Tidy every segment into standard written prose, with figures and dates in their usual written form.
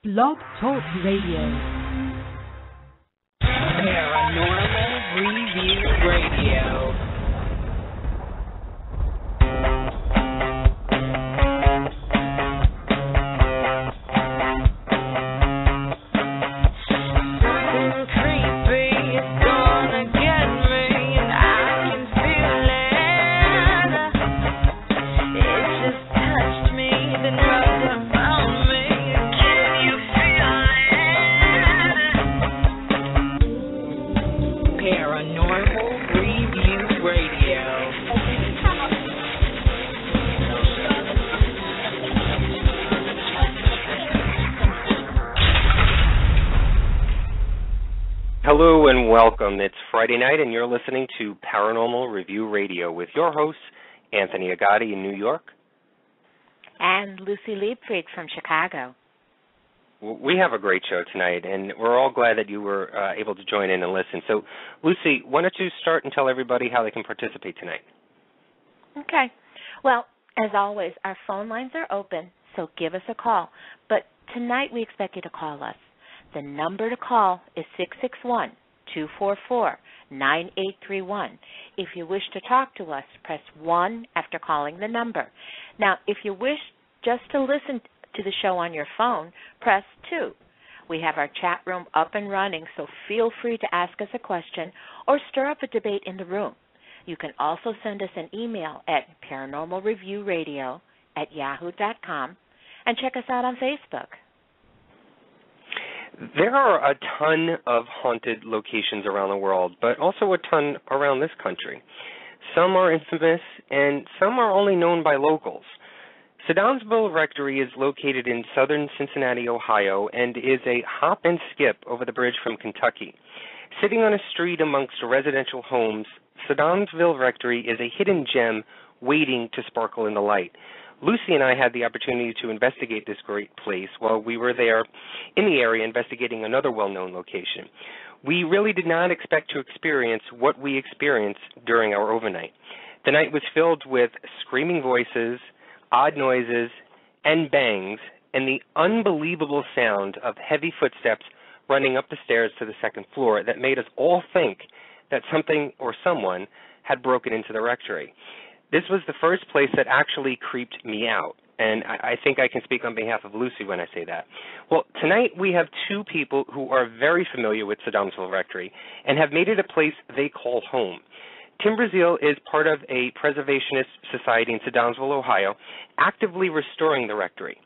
Blog Talk Radio. Paranormal Review Radio. Hello and welcome. It's Friday night and you're listening to Paranormal Review Radio with your hosts, Anthony Agati in New York. And Lucy Liebfried from Chicago. We have a great show tonight and we're all glad that you were able to join in and listen. So, Lucy, why don't you start and tell everybody how they can participate tonight? Okay. Well, as always, our phone lines are open, so give us a call. But tonight we expect you to call us. The number to call is 661-244-9831. If you wish to talk to us, press 1 after calling the number. Now, if you wish just to listen to the show on your phone, press 2. We have our chat room up and running, so feel free to ask us a question or stir up a debate in the room. You can also send us an email at paranormalreviewradio@yahoo.com and check us out on Facebook. There are a ton of haunted locations around the world, but also a ton around this country. Some are infamous, and some are only known by locals. Sedamsville Rectory is located in southern Cincinnati, Ohio, and is a hop and skip over the bridge from Kentucky. Sitting on a street amongst residential homes, Sedamsville Rectory is a hidden gem waiting to sparkle in the light. Lucy and I had the opportunity to investigate this great place while we were there in the area investigating another well-known location. We really did not expect to experience what we experienced during our overnight. The night was filled with screaming voices, odd noises, and bangs, and the unbelievable sound of heavy footsteps running up the stairs to the second floor that made us all think that something or someone had broken into the rectory. This was the first place that actually creeped me out, and I think I can speak on behalf of Lucy when I say that. Well, tonight we have two people who are very familiar with Sedamsville Rectory and have made it a place they call home. Tim Brazeal is part of a preservationist society in Sedamsville, Ohio, actively restoring the rectory.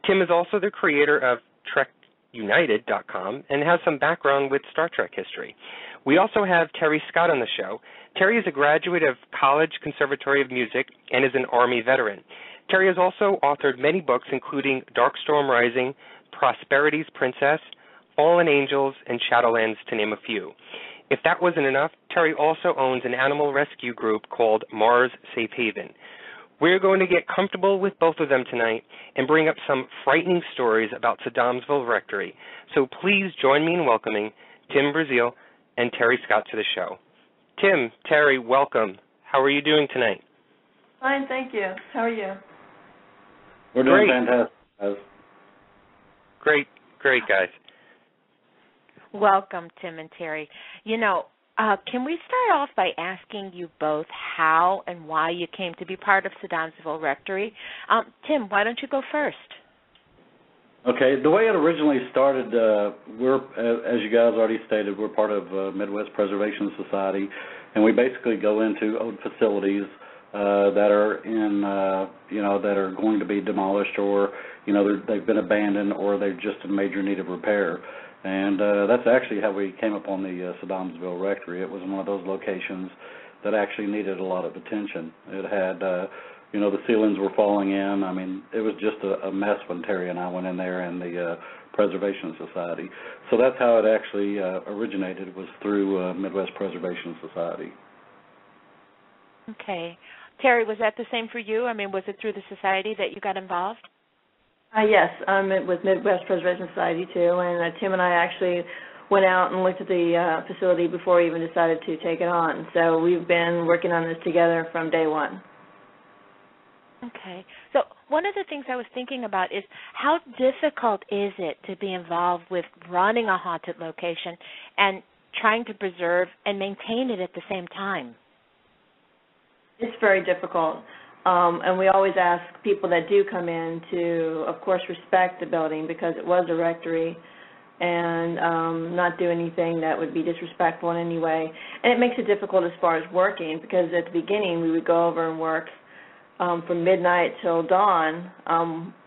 Tim is also the creator of TrekUnited.com and has some background with Star Trek history. We also have Terrie Scott on the show. Terrie is a graduate of College Conservatory of Music and is an Army veteran. Terrie has also authored many books, including Dark Storm Rising, Prosperity's Princess, Fallen Angels, and Shadowlands, to name a few. If that wasn't enough, Terrie also owns an animal rescue group called Mars Safe Haven. We're going to get comfortable with both of them tonight and bring up some frightening stories about Sedamsville Rectory. So please join me in welcoming Tim Brazeal and Terrie Scott to the show. Tim, Terrie, welcome. How are you doing tonight? Fine, thank you. How are you? We're doing fantastic. Great, guys. Welcome, Tim and Terrie. You know, can we start off by asking you both how and why you came to be part of Sedamsville Rectory? Tim, why don't you go first? Okay, the way it originally started, we're, as you guys already stated, we're part of Midwest Preservation Society, and we basically go into old facilities that are in, that are going to be demolished, or, they've been abandoned, or they're just in major need of repair. And that's actually how we came upon the Sedamsville Rectory. It was one of those locations that actually needed a lot of attention. It had, the ceilings were falling in. I mean, it was just a mess when Terrie and I went in there and the Preservation Society. So that's how it actually originated, was through Midwest Preservation Society. Okay. Terrie, was that the same for you? I mean, was it through the society that you got involved? Yes, with Midwest Preservation Society too, and Tim and I actually went out and looked at the facility before we even decided to take it on. So we've been working on this together from day one. Okay. So one of the things I was thinking about is how difficult is it to be involved with running a haunted location and trying to preserve and maintain it at the same time? It's very difficult. And we always ask people that do come in to, of course, respect the building because it was a rectory and not do anything that would be disrespectful in any way. And it makes it difficult as far as working because at the beginning we would go over and work from midnight till dawn.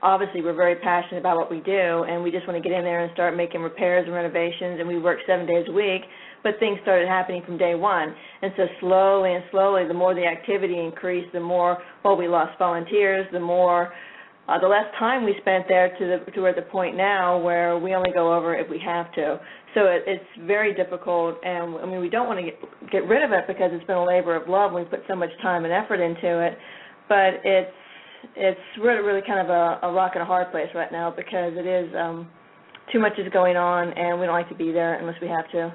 Obviously, we're very passionate about what we do, and we just want to get in there and start making repairs and renovations, and we work 7 days a week, but things started happening from day one. And so slowly and slowly, the more the activity increased, the more, we lost volunteers, the more, the less time we spent there to we're at the point now where we only go over if we have to. So it's very difficult, and I mean, we don't want to get rid of it because it's been a labor of love. We put so much time and effort into it. But it's really kind of a rock and a hard place right now because it is too much is going on, and we don't like to be there unless we have to.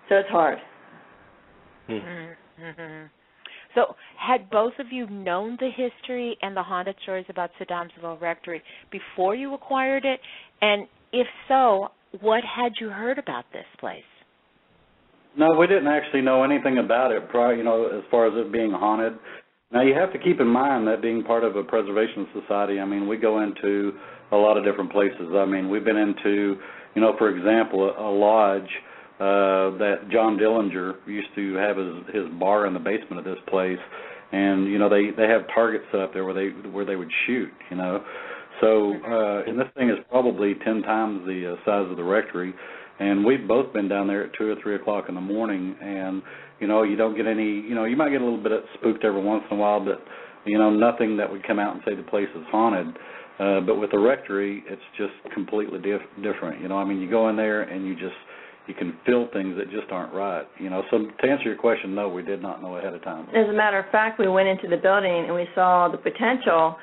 So it's hard. Mm-hmm. So had both of you known the history and the haunted stories about Sedamsville Rectory before you acquired it? And if so, what had you heard about this place? No, we didn't actually know anything about it prior, as far as it being haunted. Now, you have to keep in mind that being part of a preservation society, I mean, we go into a lot of different places. I mean, we've been into, for example, a lodge that John Dillinger used to have his bar in the basement of this place, and, they have targets set up there where they would shoot, So, and this thing is probably 10 times the size of the rectory, and we've both been down there at 2 or 3 o'clock in the morning, and you don't get any, you might get a little bit spooked every once in a while, but, nothing that would come out and say the place is haunted. But with the rectory, it's just completely different. I mean, you go in there and you can feel things that just aren't right. So to answer your question, no, we did not know ahead of time. As a matter of fact, we went into the building and we saw the potential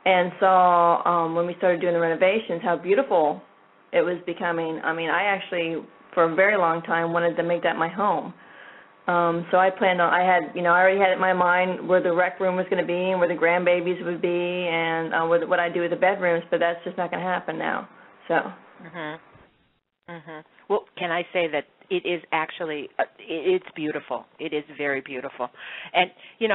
and saw when we started doing the renovations how beautiful it was becoming. I mean, I actually, for a very long time, wanted to make that my home. So I planned on, I already had it in my mind where the rec room was going to be and where the grandbabies would be and what I do with the bedrooms, but that's just not going to happen now. So. Well, can I say that it is actually, it's beautiful. It is very beautiful. And,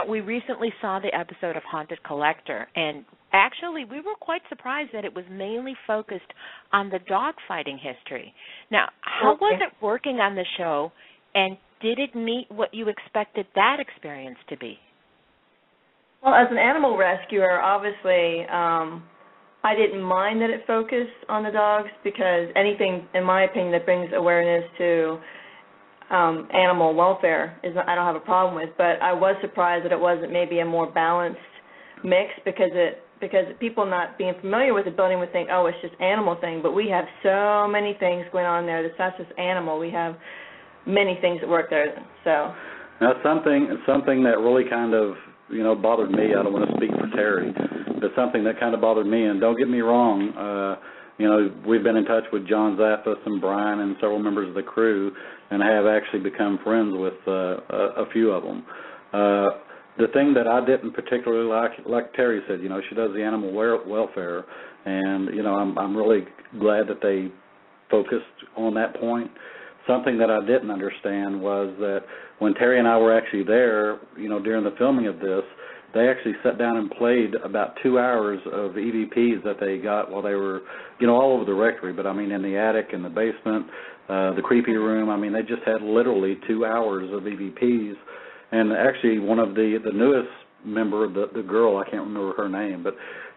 we recently saw the episode of Haunted Collector, and actually we were quite surprised that it was mainly focused on the dog fighting history. Now, how was it working on the show, and did it meet what you expected that experience to be? Well, as an animal rescuer, obviously, I didn't mind that it focused on the dogs because anything, in my opinion, that brings awareness to animal welfare I don't have a problem with. But I was surprised that it wasn't maybe a more balanced mix because people not being familiar with the building would think, oh, it's just animal thing. But we have so many things going on there. It's not just animal. We have many things that work there. So now something that really kind of bothered me. I don't want to speak for Terrie, but something that kind of bothered me. And don't get me wrong, we've been in touch with John Zaffis and Brian and several members of the crew, and have actually become friends with a few of them. The thing that I didn't particularly like Terrie said, she does the animal welfare, and I'm really glad that they focused on that point. Something that I didn't understand was that when Terrie and I were actually there, during the filming of this, they actually sat down and played about 2 hours of EVPs that they got while they were, all over the rectory. But, I mean, in the attic, in the basement, the creepy room, I mean, they just had literally 2 hours of EVPs. And actually one of the newest member, the girl, I can't remember her name, but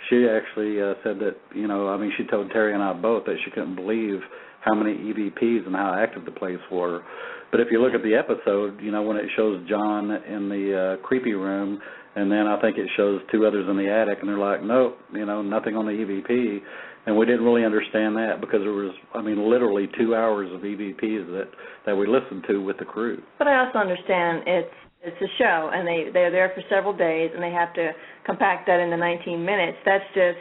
she actually said that, she told Terrie and I both that she couldn't believe how many EVPs and how active the place were. But if you look at the episode, when it shows John in the creepy room, and then I think it shows 2 others in the attic, and they're like, nope, nothing on the EVP. And we didn't really understand that because there was, literally 2 hours of EVPs that we listened to with the crew. But I also understand it's a show, and they're there for several days, and they have to compact that into 19 minutes. That's just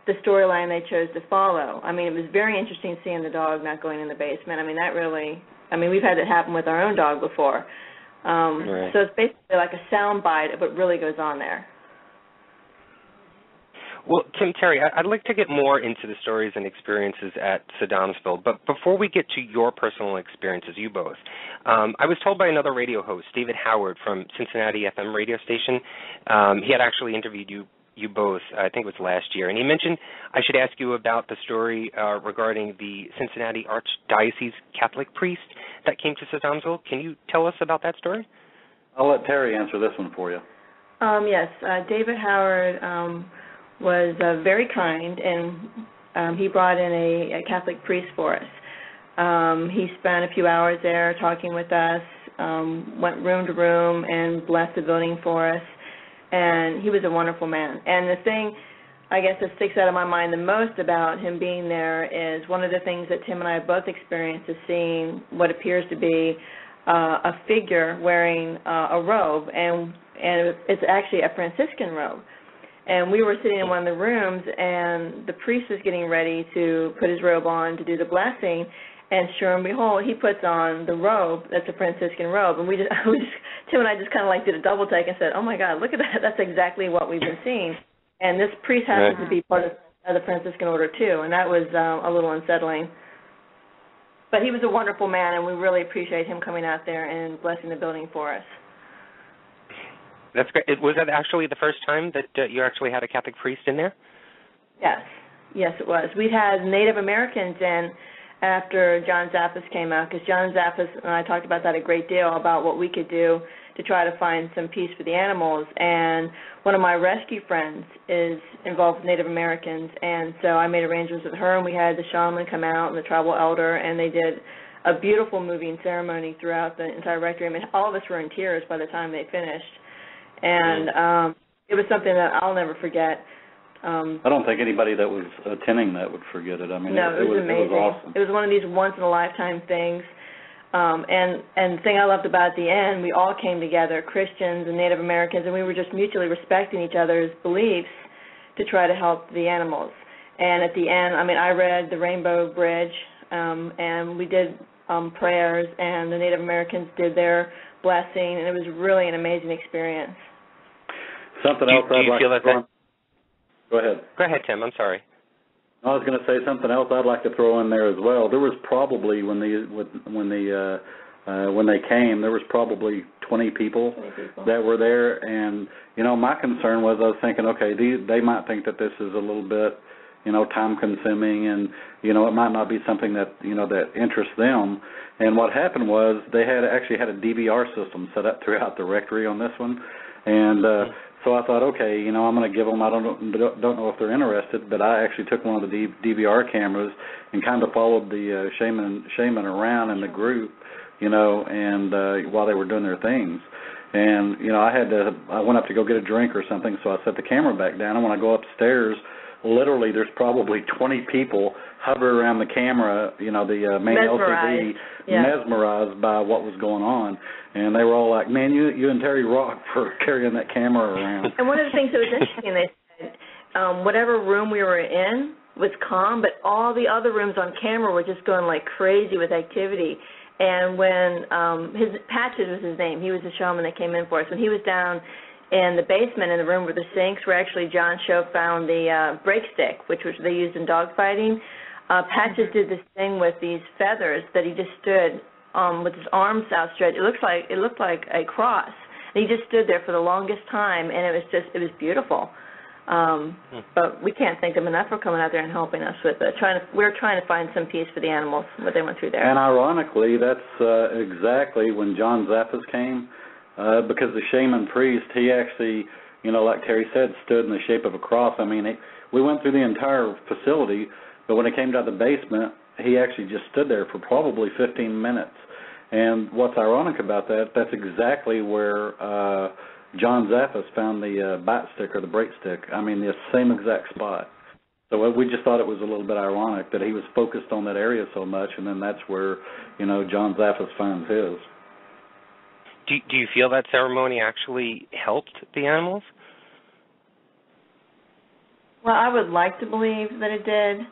the storyline they chose to follow. It was very interesting seeing the dog not going in the basement. We've had it happen with our own dog before. Right. So it's basically like a sound bite of what really goes on there. Well, Tim, Terrie, I'd like to get more into the stories and experiences at Sedamsville, but before we get to your personal experiences, you both, I was told by another radio host, David Howard from Cincinnati FM radio station, he had actually interviewed you both, I think it was last year, and he mentioned I should ask you about the story regarding the Cincinnati Archdiocese Catholic priest that came to Sedamsville. Can you tell us about that story? I'll let Terrie answer this one for you. Yes, David Howard was very kind, and he brought in a Catholic priest for us. He spent a few hours there talking with us, went room to room and blessed the building for us, and he was a wonderful man. And the thing, I guess, that sticks out of my mind the most about him being there is one of the things that Tim and I have both experienced is seeing what appears to be a figure wearing a robe, and it's actually a Franciscan robe. And we were sitting in one of the rooms, and the priest was getting ready to put his robe on to do the blessing, and sure and behold, he puts on the robe that's a Franciscan robe. And Tim and I just kind of like did a double take and said, oh my God, look at that, that's exactly what we've been seeing. And this priest happens to be part of the Franciscan order too, and that was a little unsettling. But he was a wonderful man, and we really appreciate him coming out there and blessing the building for us. That's great. Was that actually the first time that you actually had a Catholic priest in there? Yes, it was. We'd had Native Americans in after John Zappis came out, because John Zappis and I talked about that a great deal, about what we could do to try to find some peace for the animals. And one of my rescue friends is involved with Native Americans, and so I made arrangements with her, and we had the shaman come out and the tribal elder, and they did a beautiful moving ceremony throughout the entire rectory. I mean, all of us were in tears by the time they finished. And it was something that I'll never forget. I don't think anybody that was attending that would forget it. I mean, no, it was amazing. It was awesome. It was one of these once-in-a-lifetime things. And the thing I loved about the end, we all came together, Christians and Native Americans, and we were just mutually respecting each other's beliefs to try to help the animals. And at the end, I mean, I read the Rainbow Bridge, and we did prayers, and the Native Americans did their blessing, and it was really an amazing experience. Something else I'd like to throw in. Go ahead. Go ahead, Tim. I'm sorry. I was going to say something else I'd like to throw in there as well. There was probably when they came, there was probably 20 people that were there, and you know, my concern was I was thinking, okay, they might think that this is a little bit, you know, time consuming, and you know, it might not be something that, you know, that interests them. And what happened was they actually had a DVR system set up throughout the rectory on this one, and so I thought, okay, you know, I'm going to give them, I don't know if they're interested, but I actually took one of the DVR cameras and kind of followed the shaman around in the group, you know, and while they were doing their things. And, you know, I went up to go get a drink or something, so I set the camera back down, and when I go upstairs, literally there's probably 20 people hover around the camera, you know, the main LCD, mesmerized by what was going on. And they were all like, man, you and Terrie rock for carrying that camera around. And one of the things that was interesting, they said whatever room we were in was calm, but all the other rooms on camera were just going like crazy with activity. And when Patches was his name, he was the shaman that came in for us. When he was down in the basement in the room where the sinks were, actually John Show found the break stick, which they used in dog fighting. Patches did this thing with these feathers that he just stood with his arms outstretched. It looked like a cross. And he just stood there for the longest time, and it was beautiful. But we can't thank them enough for coming out there and helping us with it. We're trying to find some peace for the animals, what they went through there. And ironically, that's exactly when John Zappis came, because the shaman priest, he actually, you know, like Terrie said, stood in the shape of a cross. I mean, we went through the entire facility, but when it came down to the basement, he actually just stood there for probably 15 minutes. And what's ironic about that, that's exactly where John Zappis found the bite stick or the break stick. I mean, the same exact spot. So we just thought it was a little bit ironic that he was focused on that area so much, and then that's where, you know, John Zappis finds his. Do you feel that ceremony actually helped the animals? Well, I would like to believe that it did.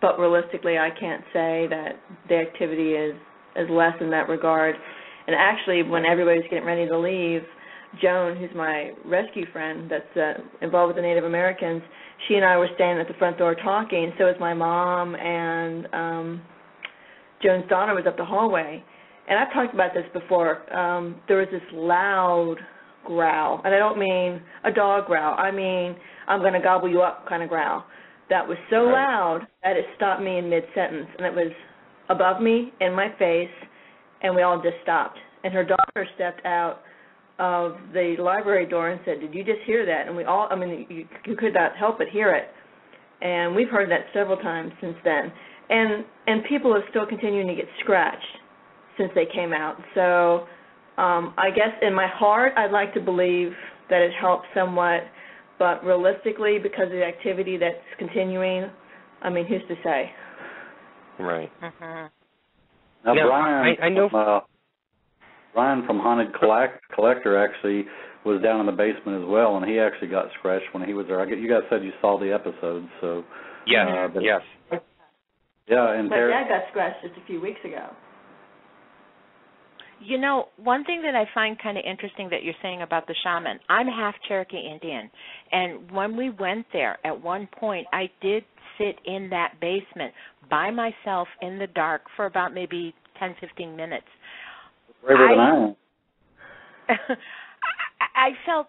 But realistically, I can't say that the activity is less in that regard. And actually, when everybody was getting ready to leave, Joan, who's my rescue friend that's involved with the Native Americans, she and I were standing at the front door talking. So was my mom, and Joan's daughter was up the hallway. And I've talked about this before. There was this loud growl, and I don't mean a dog growl. I mean, I'm going to gobble you up kind of growl. That was so loud that it stopped me in mid-sentence, and it was above me, in my face, and we all just stopped. And her daughter stepped out of the library door and said, "Did you just hear that?" And we all, I mean, you could not help but hear it. And we've heard that several times since then. And people are still continuing to get scratched since they came out. So I guess in my heart, I'd like to believe that it helped somewhat, but realistically, because of the activity that's continuing, I mean, who's to say? Right. Now, Brian, I know. Brian from Haunted Collector actually was down in the basement as well, and he actually got scratched when he was there. You guys said you saw the episode, so. Yes, yes. Yeah, and my dad got scratched just a few weeks ago. You know, one thing that I find kind of interesting that you're saying about the shaman, I'm half Cherokee Indian, and when we went there, at one point, I did sit in that basement by myself in the dark for about maybe 10, 15 minutes. Braver than I am. I felt,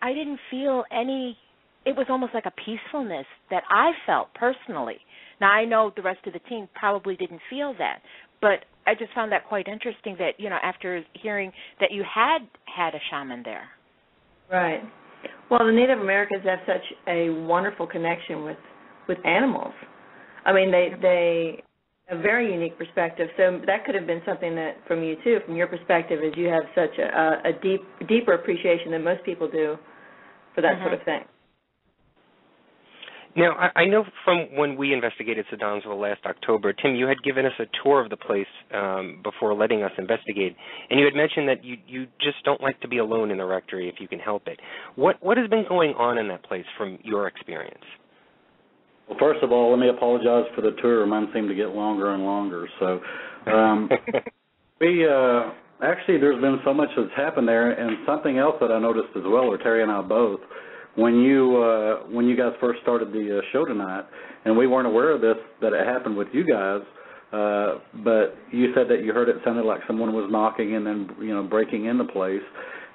I didn't feel any, it was almost like a peacefulness that I felt personally. Now, I know the rest of the team probably didn't feel that, but I just found that quite interesting that, you know, after hearing that you had a shaman there. Right. Well, the Native Americans have such a wonderful connection with animals. I mean, they a very unique perspective. So that could have been something that, from you too, from your perspective, is you have such a deeper appreciation than most people do for that sort of thing. Now, I know from when we investigated Sedamsville last October, Tim, you had given us a tour of the place before letting us investigate, and you had mentioned that you just don't like to be alone in the rectory if you can help it. What has been going on in that place from your experience? Well, first of all, let me apologize for the tour. Mine seemed to get longer and longer. So actually, there's been so much that's happened there, and something else that I noticed as well, or Terrie and I both, when you guys first started the show tonight, and we weren't aware of this, that it happened with you guys, but you said that you heard it sounded like someone was knocking and then, you know, breaking in the place,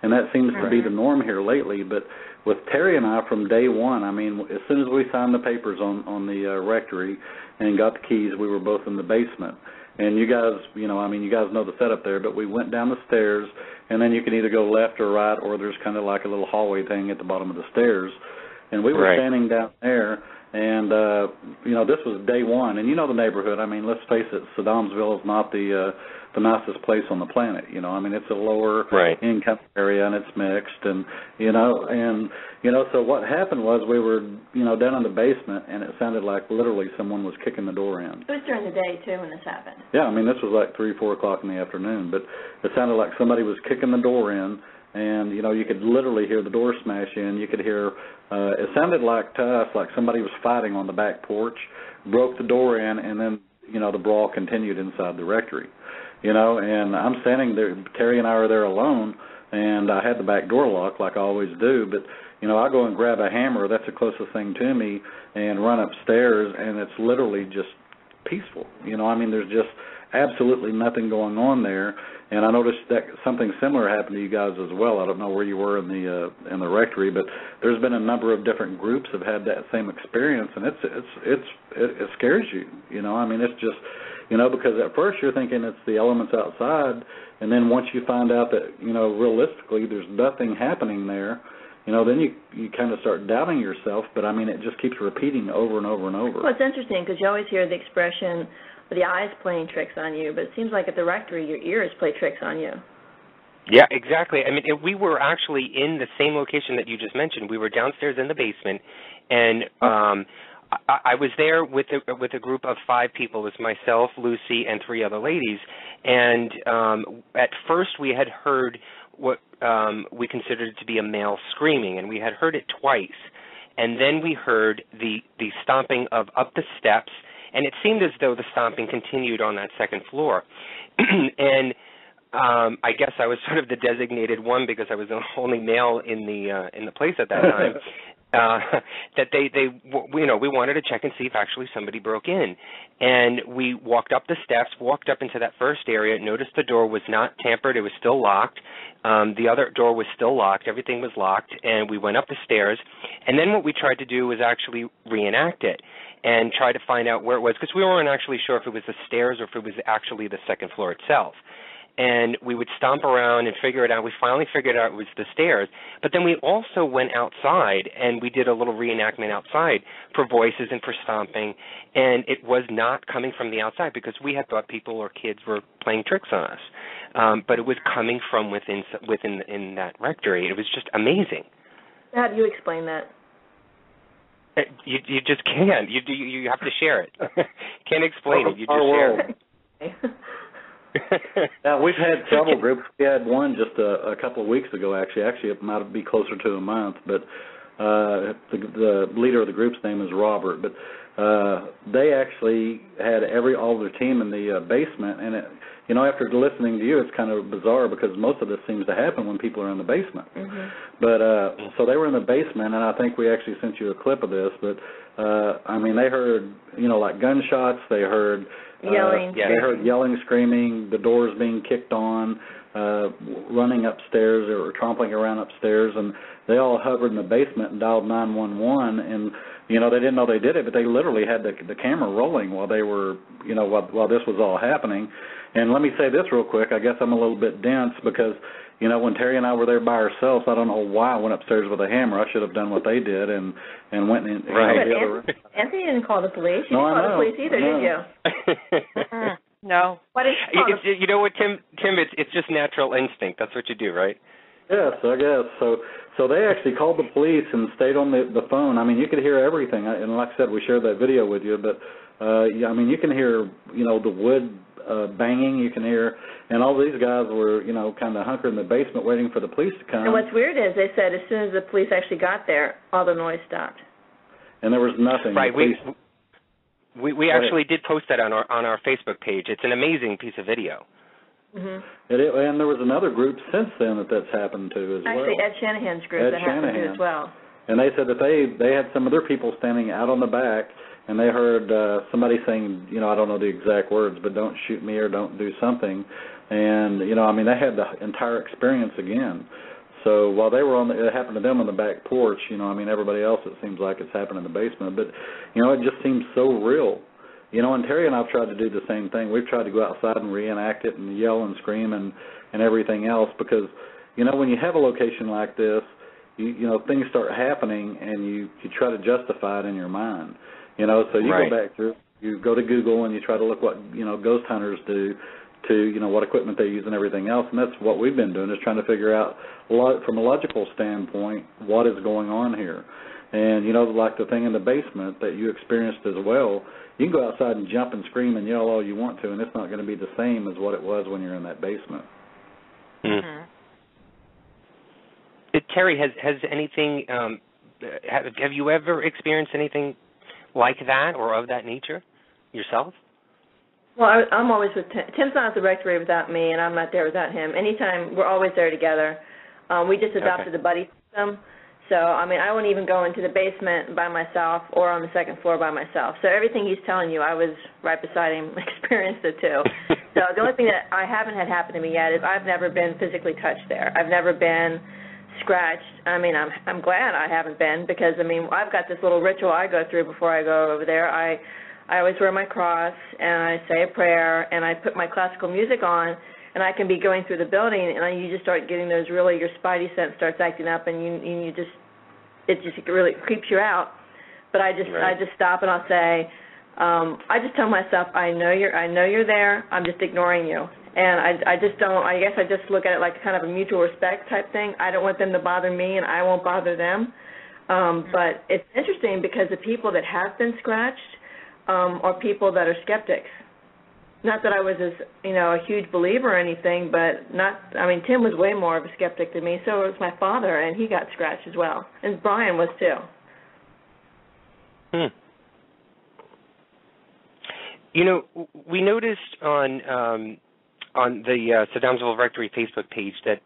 and that seems to be the norm here lately. But with Terrie and I from day one, I mean, as soon as we signed the papers on the rectory and got the keys, we were both in the basement. And you guys, you know, I mean, you guys know the setup there, but we went down the stairs, and then you can either go left or right, or there's kind of like a little hallway thing at the bottom of the stairs. And we were standing down there, and, you know, this was day one. And you know the neighborhood. I mean, let's face it, Sedamsville is not the nicest place on the planet. You know, I mean, it's a lower income area, and it's mixed. And, you know, so what happened was we were, you know, down in the basement, and it sounded like literally someone was kicking the door in. It was during the day, too, when this happened. Yeah, I mean, this was like 3, 4 o'clock in the afternoon, but it sounded like somebody was kicking the door in, and, you know, you could literally hear the door smash in. You could hear, it sounded like to us like somebody was fighting on the back porch, broke the door in, and then, you know, the brawl continued inside the rectory. You know, and I'm standing there, Terrie and I are there alone, and I had the back door locked like I always do, but, you know, I go and grab a hammer, that's the closest thing to me, and run upstairs, and it's literally just peaceful. You know, I mean, there's just absolutely nothing going on there, and I noticed that something similar happened to you guys as well. I don't know where you were in the rectory, but there's been a number of different groups have had that same experience, and it scares you. You know, I mean, it's just, you know, because at first you're thinking it's the elements outside, and then once you find out that, you know, realistically there's nothing happening there, you know, then you kind of start doubting yourself. But I mean, it just keeps repeating over and over and over. Well, it's interesting because you always hear the expression, the eyes playing tricks on you, but it seems like at the rectory your ears play tricks on you. Yeah, exactly. I mean, we were actually in the same location that you just mentioned. We were downstairs in the basement, and I was there with a group of 5 people. It was myself, Lucy, and 3 other ladies. And at first we had heard what we considered to be a male screaming, and we had heard it twice. And then we heard the stomping of up the steps, and it seemed as though the stomping continued on that second floor. And I guess I was sort of the designated one because I was the only male in the place at that time. That we wanted to check and see if actually somebody broke in, and we walked up the steps, walked up into that first area, noticed the door was not tampered, it was still locked. The other door was still locked, everything was locked, and we went up the stairs, and then what we tried to do was actually reenact it and try to find out where it was, because we weren't actually sure if it was the stairs or if it was actually the second floor itself. And we would stomp around and figure it out. We finally figured out it was the stairs. But then we also went outside, and we did a little reenactment outside for voices and for stomping, and it was not coming from the outside because we had thought people or kids were playing tricks on us. But it was coming from within that rectory. It was just amazing. How do you explain that? You just can't. You have to share it. Can't explain it. You just share it. Now, we've had several groups. We had one just a couple of weeks ago, actually. Actually, it might be closer to a month, but the leader of the group's name is Robert. But they actually had all their team in the basement, and after listening to you, it's kind of bizarre because most of this seems to happen when people are in the basement. Mm-hmm. But so they were in the basement, and I think we actually sent you a clip of this. But they heard like gunshots. They heard yelling. They heard yelling, screaming, the doors being kicked on, running upstairs or tromping around upstairs, and they all hovered in the basement and dialed 911. And they didn't know they did it, but they literally had the camera rolling while they were while this was all happening. And let me say this real quick. I guess I'm a little bit dense because, when Terrie and I were there by ourselves, I don't know why I went upstairs with a hammer. I should have done what they did and went in. Right. But Anthony didn't call the police. You didn't call the police either, did you? No. Why didn't you call the police? You know what, Tim? It's just natural instinct. That's what you do, right? Yes, I guess. So they actually called the police and stayed on the phone. You could hear everything. And like I said, we shared that video with you. But, you can hear, the wood banging. You can hear, and all these guys were, kind of hunkered in the basement waiting for the police to come. And what's weird is they said as soon as the police actually got there, all the noise stopped. And there was nothing. Right. We actually did post that on our Facebook page. It's an amazing piece of video. Mm-hmm. And there was another group since then that's happened to as well. Actually, Ed Shanahan's group that happened to as well. And they said that they had some other people standing out on the back, and they heard somebody saying, I don't know the exact words, but don't shoot me or don't do something. And, they had the entire experience again. So while they were it happened to them on the back porch, everybody else, it seems like it's happened in the basement. But, it just seems so real. And Terrie and I have tried to do the same thing. We've tried to go outside and reenact it and yell and scream and everything else because, when you have a location like this, things start happening and you try to justify it in your mind. So you right. go back through, you go to Google and you try to look what, ghost hunters do to, what equipment they use and everything else. And that's what we've been doing is trying to figure out from a logical standpoint what is going on here. And, like the thing in the basement that you experienced as well, you can go outside and jump and scream and yell all you want to, and it's not going to be the same as what it was when you're in that basement. Mm-hmm. Terrie, has anything, have you ever experienced anything like that or of that nature yourself? Well, I'm always with Tim. Tim's not at the rectory without me, and I'm not there without him. Anytime, we're always there together. We just adopted the buddy system. So, I wouldn't even go into the basement by myself or on the second floor by myself. So everything he's telling you, I was right beside him, experienced it too. So the only thing that I haven't had happen to me yet is I've never been physically touched there. I've never been scratched. I'm glad I haven't been because, I've got this little ritual I go through before I go over there. I always wear my cross, and I say a prayer, and I put my classical music on, and I can be going through the building, and you just start getting those your spidey sense starts acting up, and it just really creeps you out. But I just stop and I'll say, I just tell myself, I know you're there. I'm just ignoring you, and I just don't. I guess I just look at it like kind of a mutual respect type thing. I don't want them to bother me, and I won't bother them. But it's interesting because the people that have been scratched are people that are skeptics. Not that I was a huge believer or anything, but Tim was way more of a skeptic than me. So was my father, and he got scratched as well. And Brian was too. We noticed on on the Sedamsville Rectory Facebook page that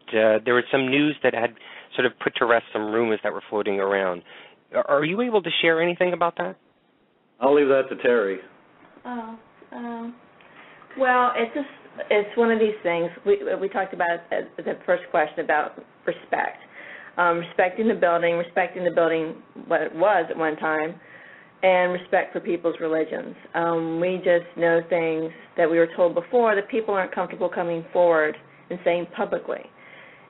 there was some news that had sort of put to rest some rumors that were floating around. Are you able to share anything about that? I'll leave that to Terrie. Well, it's one of these things. We talked about the first question about respect. Respecting the building what it was at one time, and respect for people's religions. We just know things that we were told before that people aren't comfortable coming forward and saying publicly.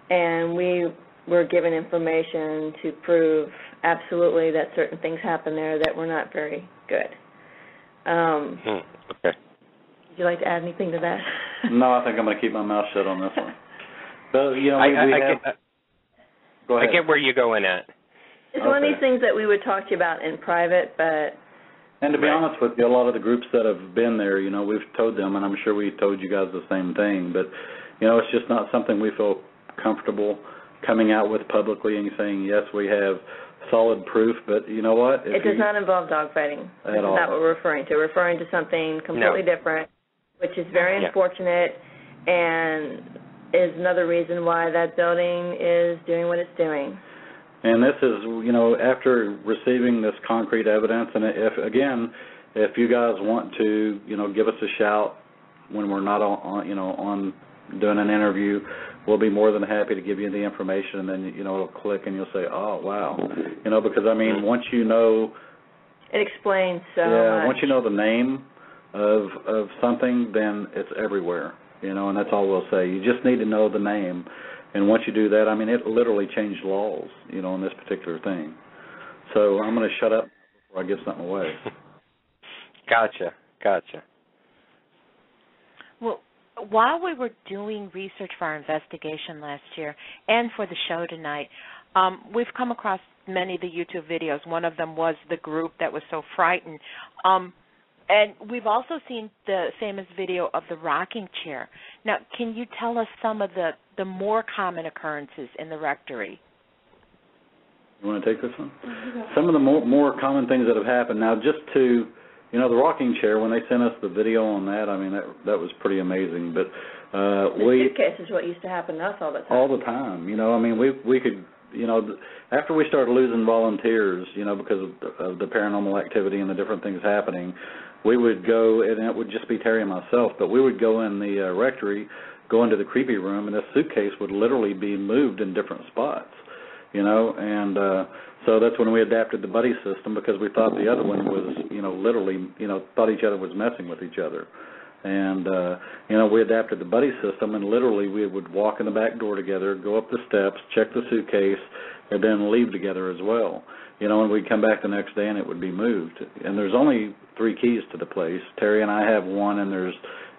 And we were given information to prove absolutely that certain things happen there that were not very good. Okay. Would you like to add anything to that? No, I think I'm going to keep my mouth shut on this one. But, I get where you're going at. It's one of these things that we would talk to you about in private, but... And to be honest with you, a lot of the groups that have been there, we've told them, and I'm sure we told you guys the same thing, but, it's just not something we feel comfortable coming out with publicly and saying, yes, we have solid proof, but you know what? It does not involve dogfighting. That's not what we're referring to. We're referring to something completely different, which is very unfortunate and is another reason why that building is doing what it's doing. And this is, after receiving this concrete evidence, and if you guys want to, give us a shout when we're not on doing an interview, we'll be more than happy to give you the information, and then, it'll click and you'll say, oh, wow. Because, once you know... It explains so much. Yeah, once you know the name of something, then it's everywhere, and that's all we'll say. You just need to know the name. And once you do that, it literally changed laws, on this particular thing. So I'm going to shut up before I give something away. Gotcha. Well, while we were doing research for our investigation last year and for the show tonight, we've come across many of the YouTube videos. One of them was the group that was so frightened. And we've also seen the famous video of the rocking chair. Now, can you tell us some of the more common occurrences in the rectory? You want to take this one? Some of the more common things that have happened. Now, just to, the rocking chair, when they sent us the video on that, that was pretty amazing. But the suitcase is what used to happen to us all the time. All the time. We could, after we started losing volunteers, because of the paranormal activity and the different things happening, we would go, and it would just be Terrie and myself, but we would go in the rectory, go into the creepy room, and this suitcase would literally be moved in different spots, and so that's when we adapted the buddy system, because we thought the other one was, literally, thought each other was messing with each other. And, we adapted the buddy system, and literally we would walk in the back door together, go up the steps, check the suitcase, and then leave together as well. And we'd come back the next day and it would be moved. And there's only 3 keys to the place. Terrie and I have one, and there's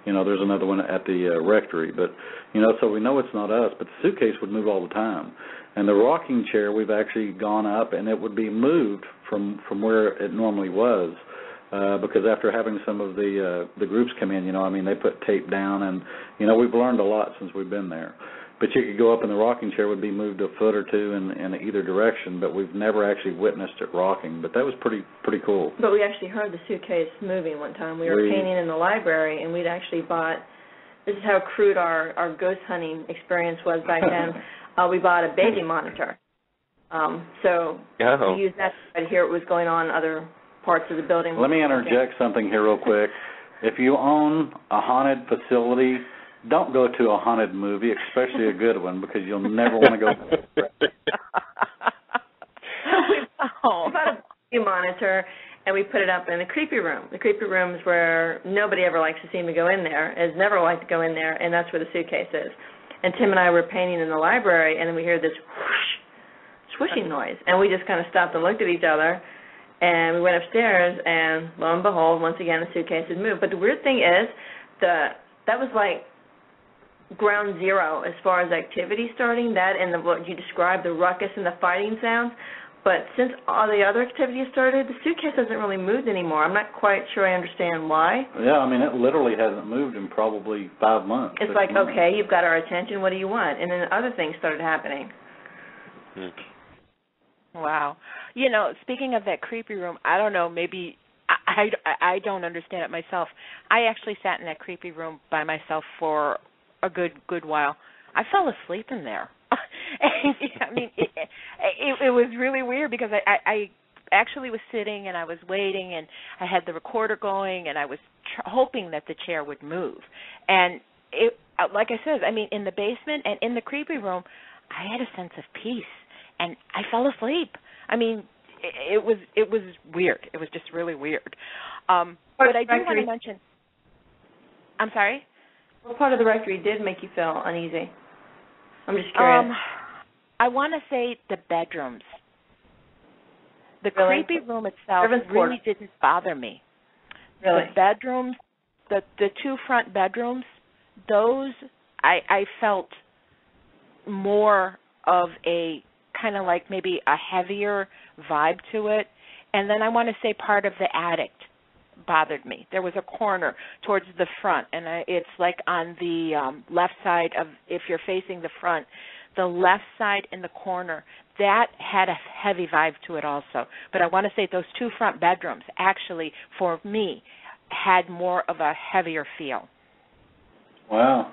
another one at the rectory. But, so we know it's not us, but the suitcase would move all the time. And the rocking chair, we've actually gone up, and it would be moved from where it normally was. Because after having some of the groups come in, they put tape down, and, we've learned a lot since we've been there. But you could go up, and the rocking chair would be moved a foot or two in either direction, but we've never actually witnessed it rocking. But that was pretty cool. But we actually heard the suitcase moving one time. We were painting in the library, and we'd actually bought, this is how crude our ghost hunting experience was back then, we bought a baby monitor. We used that to hear what was going on in other parts of the building. Let me interject something here real quick. If you own a haunted facility, don't go to a haunted movie, especially a good one, because you'll never want to go. We bought a baby monitor, and we put it up in the creepy room. The creepy room is where nobody ever likes to see me go in there, has never liked to go in there, and that's where the suitcase is. And Tim and I were painting in the library, and then we hear this whoosh, swishing noise, and we just kind of stopped and looked at each other. And we went upstairs, and lo and behold, once again, the suitcase had moved. But the weird thing is, that was like ground zero as far as activity starting, that and what you described, the ruckus and the fighting sounds. But since all the other activity started, the suitcase hasn't really moved anymore. I'm not quite sure I understand why. Yeah, it literally hasn't moved in probably 5 months. It's like, okay, you've got our attention, what do you want? And then other things started happening. Wow. Speaking of that creepy room, I don't know, maybe I don't understand it myself. I actually sat in that creepy room by myself for a good while. I fell asleep in there. I mean, it was really weird because I actually was sitting and I was waiting and I had the recorder going and I was hoping that the chair would move. And it, like I said, I mean, in the basement and in the creepy room, I had a sense of peace and I fell asleep. I mean, it was weird. It was just really weird. But I do want to mention. I'm sorry? What part of the rectory did make you feel uneasy? I'm just curious. I want to say the bedrooms. The creepy room itself really didn't bother me. Really? The bedrooms, the two front bedrooms, those I felt more of a kind of like maybe a heavier vibe to it. And then I want to say part of the attic bothered me. There was a corner towards the front, and it's like on the left side of, if you're facing the front, the left side in the corner, that had a heavy vibe to it also. But I want to say those two front bedrooms actually, for me, had more of a heavier feel. Wow.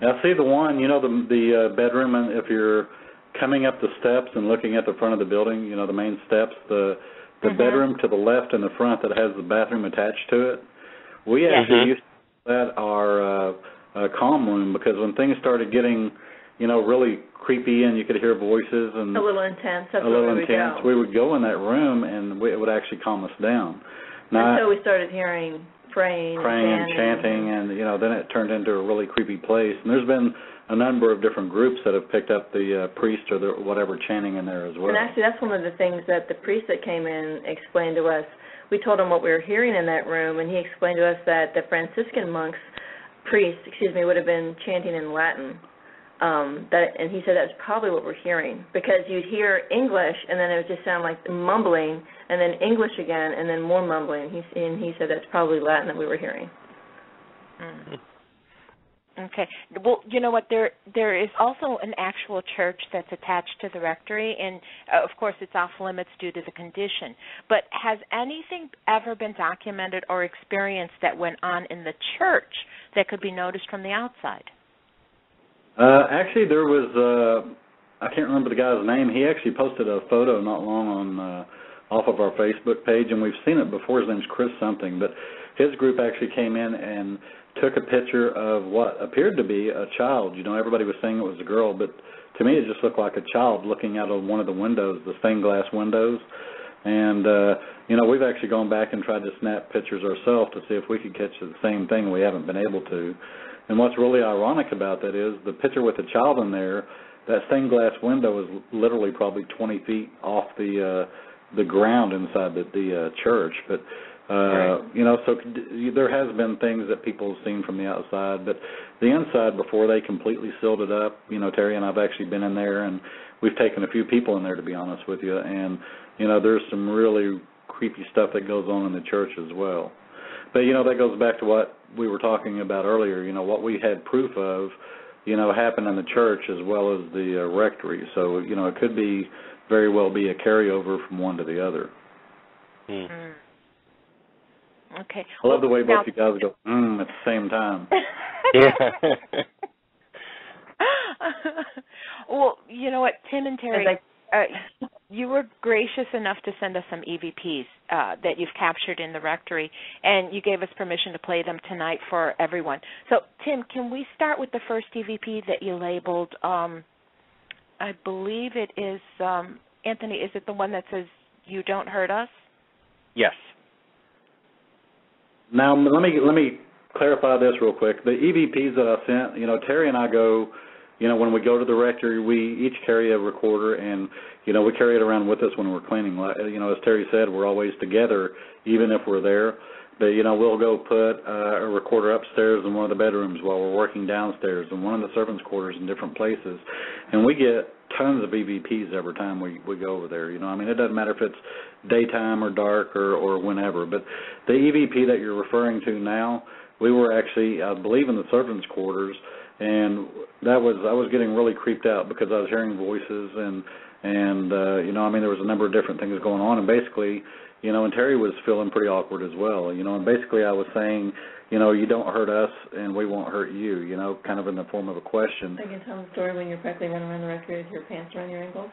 Now, see the one, you know, the bedroom, and if you're coming up the steps and looking at the front of the building, you know, the main steps, the bedroom to the left in the front that has the bathroom attached to it, we actually used to call that our calm room, because when things started getting, you know, really creepy and you could hear voices and a little intense. That's a little where intense. We would go in that room and it would actually calm us down. Now, until we started hearing praying and chanting, and you know, then it turned into a really creepy place. And there's been a number of different groups that have picked up the priest or the whatever chanting in there as well. And actually, that's one of the things that the priest that came in explained to us. We told him what we were hearing in that room, and he explained to us that the Franciscan monks, would have been chanting in Latin. And he said that's probably what we're hearing, because you'd hear English and then it would just sound like mumbling, and then English again, and then more mumbling. And he said that's probably Latin that we were hearing. Okay. Well, you know what? There is also an actual church that's attached to the rectory, and of course it's off limits due to the condition. But has anything ever been documented or experienced that went on in the church that could be noticed from the outside? Actually, there was, I can't remember the guy's name. He actually posted a photo not long on off of our Facebook page, and we've seen it before. His name's Chris something, but his group actually came in and took a picture of what appeared to be a child. You know, everybody was saying it was a girl, but to me it just looked like a child looking out of one of the windows, the stained glass windows. And, you know, we've actually gone back and tried to snap pictures ourselves to see if we could catch the same thing. We haven't been able to. And what's really ironic about that is the picture with the child in there, that stained glass window is literally probably 20 feet off the ground inside the church. But, you know, so there has been things that people have seen from the outside. But the inside, before they completely sealed it up, you know, Terry and I have actually been in there, and we've taken a few people in there, to be honest with you. And, you know, there's some really creepy stuff that goes on in the church as well. But, you know, that goes back to what we were talking about earlier. You know, what we had proof of, you know, happened in the church as well as the rectory. So, you know, it could be very well be a carryover from one to the other. Okay. I love the way both you guys go, at the same time. Well, you know what, Tim and Terry, you were gracious enough to send us some EVPs that you've captured in the rectory, and you gave us permission to play them tonight for everyone. So, Tim, can we start with the first EVP that you labeled? I believe it is, Anthony, is it the one that says, "You don't hurt us"? Yes. Now, let me clarify this real quick. The EVPs that I sent, you know, Terry and I go, you know, when we go to the rectory, we each carry a recorder, and, you know, we carry it around with us when we're cleaning. You know, as Terry said, we're always together, even if we're there. But, you know, we'll go put a recorder upstairs in one of the bedrooms while we're working downstairs, in one of the servants' quarters, in different places. And we get tons of EVPs every time we go over there. You know, I mean, it doesn't matter if it's daytime or dark or whenever. But the EVP that you're referring to now, we were actually, I believe, in the servants' quarters, and I was getting really creeped out because I was hearing voices, and And, there was a number of different things going on. And basically, and Terrie was feeling pretty awkward as well. And basically I was saying, you don't hurt us and we won't hurt you, kind of in the form of a question. So you can tell the story when you're practically running around the rectory with your pants around your ankles?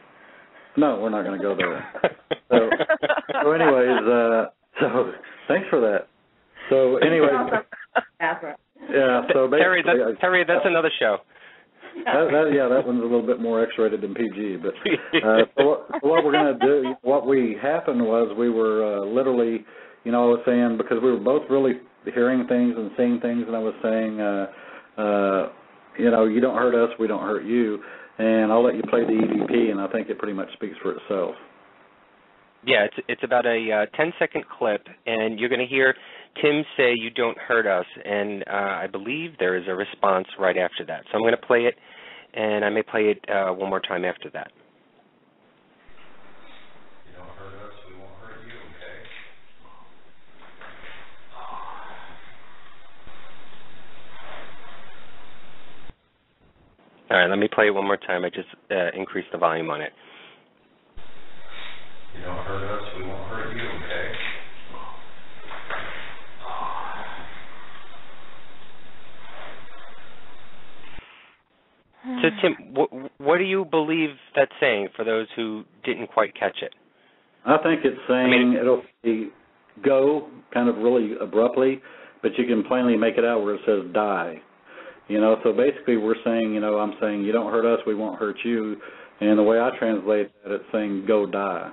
No, we're not going to go there. So anyways, so thanks for that. So anyway. Yeah, so basically. Terrie, that's another show. That one's a little bit more X-rated than PG. But so what we're going to do, happened was we were literally, I was saying, because we were both really hearing things and seeing things, and I was saying, you don't hurt us, we don't hurt you, and I'll let you play the EVP, and I think it pretty much speaks for itself. Yeah, it's about a 10-second clip, and you're going to hear Tim say, "You don't hurt us," and I believe there is a response right after that. So I'm going to play it, and I may play it one more time after that. You don't hurt us, we won't hurt you, okay? All right, let me play it one more time. I just increased the volume on it. You don't hurt us, we won't hurt you, okay? So, Tim, what do you believe that's saying for those who didn't quite catch it? I think it's saying it'll go kind of really abruptly, but you can plainly make it out where it says die. So basically we're saying, I'm saying you don't hurt us, we won't hurt you. And the way I translate that, it's saying go die.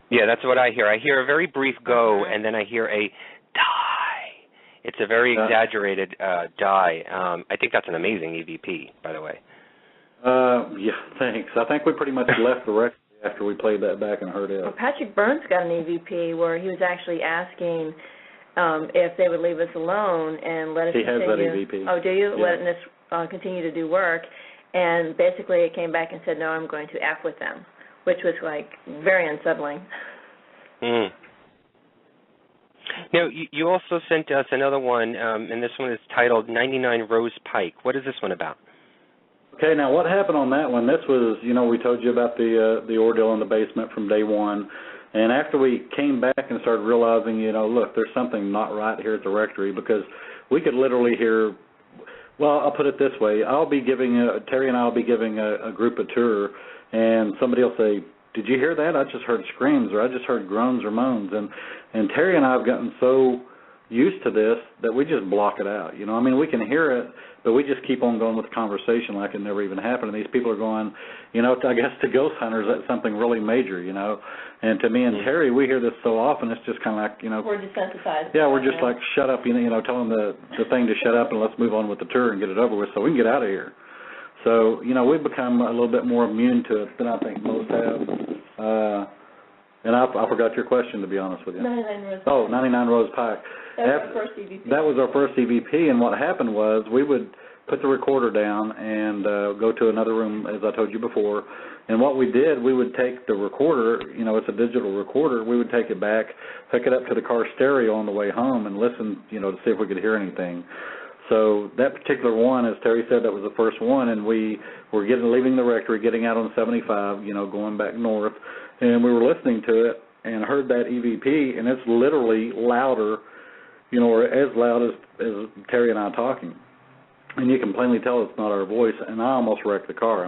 Yeah, that's what I hear. I hear a very brief go, and then I hear a die. It's a very exaggerated die. I think that's an amazing EVP, by the way. Yeah, thanks. I think we pretty much left the record after we played that back and heard it. Well, Patrick Burns got an EVP where he was actually asking if they would leave us alone and let us continue. He has that EVP. Oh, do you? Yeah. Letting us continue to do work. And basically it came back and said, no, I'm going to F with them, which was, very unsettling. Mm. Now, you also sent us another one, and this one is titled 99 Rose Pike. What is this one about? Okay, now what happened on that one, this was, we told you about the ordeal in the basement from day one, and after we came back and started realizing, look, there's something not right here at the rectory, because we could literally hear, well, I'll put it this way, Terrie and I will be giving a group a tour, and somebody will say, did you hear that? I just heard screams, or I just heard groans or moans, and Terrie and I have gotten so used to this that we just block it out. We can hear it, but we just keep on going with the conversation like it never even happened. And these people are going, I guess to ghost hunters, that's something really major, And to me and Terrie, we hear this so often, it's just kind of like, We're desensitized. Yeah, we're just like, shut up, tell them the thing to shut up and let's move on with the tour and get it over with so we can get out of here. So, we've become a little bit more immune to it than I think most have. And I forgot your question, to be honest with you. 99 Rose Pike. 99 Rose Pike. That was our first EVP. That was our first EVP, and what happened was we would put the recorder down and go to another room, as I told you before. And what we did, we would take the recorder, it's a digital recorder, we would take it back, hook it up to the car stereo on the way home and listen, to see if we could hear anything. So that particular one, as Terrie said, that was the first one, and we were leaving the rectory, getting out on 75, going back north, and we were listening to it and heard that EVP, and it's literally louder, or as loud as Terrie and I talking. And you can plainly tell it's not our voice, and I almost wrecked the car.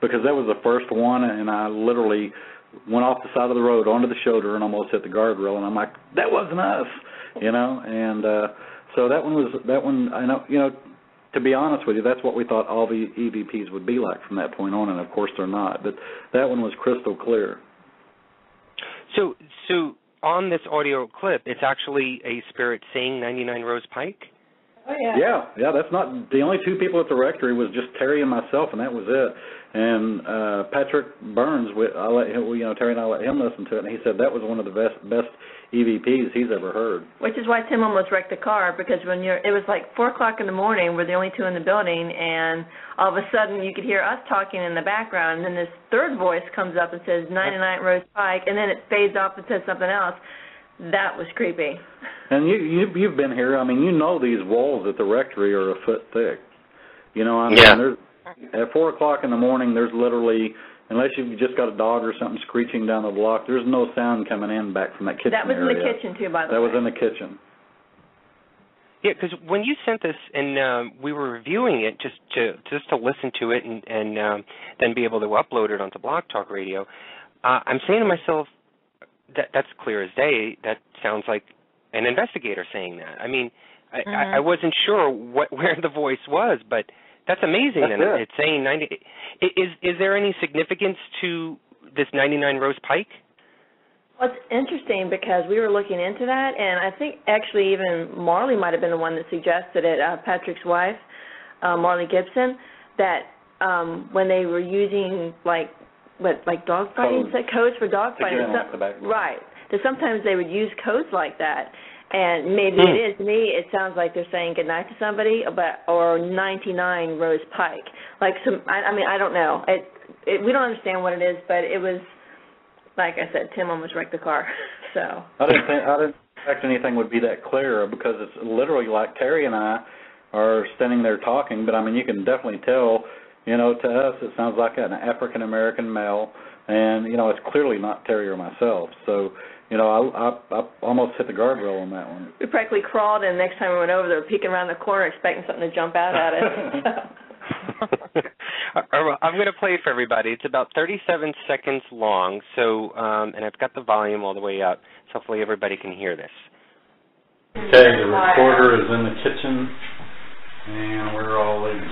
Because that was the first one, and I literally went off the side of the road onto the shoulder and almost hit the guardrail, and I'm like, that wasn't us, and so that one, I know, to be honest with you, that's what we thought all the EVPs would be like from that point on, and of course they're not. But that one was crystal clear. So on this audio clip, it's actually a spirit saying 99 Rose Pike? Oh, yeah. Yeah, that's not, the only two people at the rectory was just Terrie and myself, and that was it. And Patrick Burns, Terrie and I let him listen to it, and he said that was one of the best EVPs he's ever heard. Which is why Tim almost wrecked the car, because it was like 4 o'clock in the morning, we're the only two in the building, and all of a sudden you could hear us talking in the background, and then this third voice comes up and says 99 Rose Pike, and then it fades off and says something else. That was creepy. And you've been here. These walls at the rectory are a foot thick. Yeah. At 4 o'clock in the morning, there's literally, unless you've just got a dog or something screeching down the block, there's no sound coming in back from that kitchen That was area. in the kitchen, too, by the way. That was in the kitchen. Yeah, because when you sent this and we were reviewing it just to listen to it and then be able to upload it onto Blog Talk Radio, I'm saying to myself, that's clear as day. That sounds like an investigator saying that. I mean, I wasn't sure where the voice was, but that's amazing. That's and it's saying 90. Is there any significance to this 99 Rose Pike? Well, it's interesting because we were looking into that, and I think actually even Marley might have been the one that suggested it, Patrick's wife, Marley Gibson, that when they were using like dog fighting codes for dog fighting, right? That sometimes they would use codes like that, and maybe it is. To me, it sounds like they're saying goodnight to somebody, or 99 Rose Pike. Like I mean, I don't know. We don't understand what it is, but it was. Like I said, Tim almost wrecked the car. So I didn't expect anything would be that clear because it's literally like Terrie and I are standing there talking, but I mean you can definitely tell, you know, to us it sounds like an African American male, and you know it's clearly not Terrie or myself. So you know I almost hit the guardrail on that one. We practically crawled, and next time we went over there, peeking around the corner, expecting something to jump out at us. I'm going to play it for everybody. It's about 37 seconds long, so and I've got the volume all the way up, so hopefully everybody can hear this. Okay, the recorder is in the kitchen, and we're all leaving.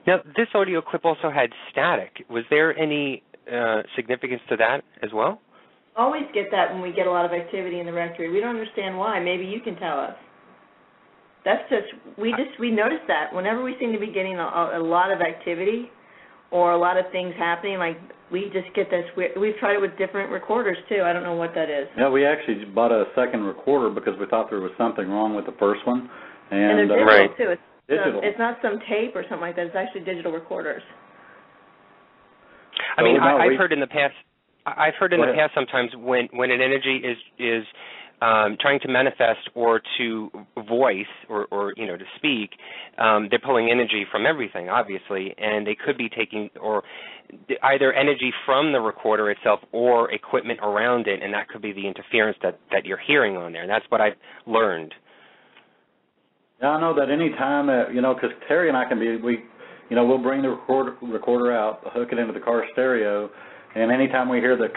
Now, this audio clip also had static. Was there any significance to that as well? Always get that when we get a lot of activity in the rectory. We don't understand why. Maybe you can tell us. That's just we noticed that whenever we seem to be getting a lot of activity or a lot of things happening, like we just get this. We've tried it with different recorders too. I don't know what that is. Yeah, we actually bought a second recorder because we thought there was something wrong with the first one. And they're digital right. too. Digital. It's not some tape or something like that. It's actually digital recorders. I mean, I've heard in the past. I've heard in the past sometimes when an energy is trying to manifest or to voice or you know to speak, they're pulling energy from everything, obviously, and they could be taking or either energy from the recorder itself or equipment around it, and that could be the interference that you're hearing on there. And that's what I've learned. Yeah, I know that any time you know, because Terrie and I we'll bring the recorder out, hook it into the car stereo, and anytime we hear the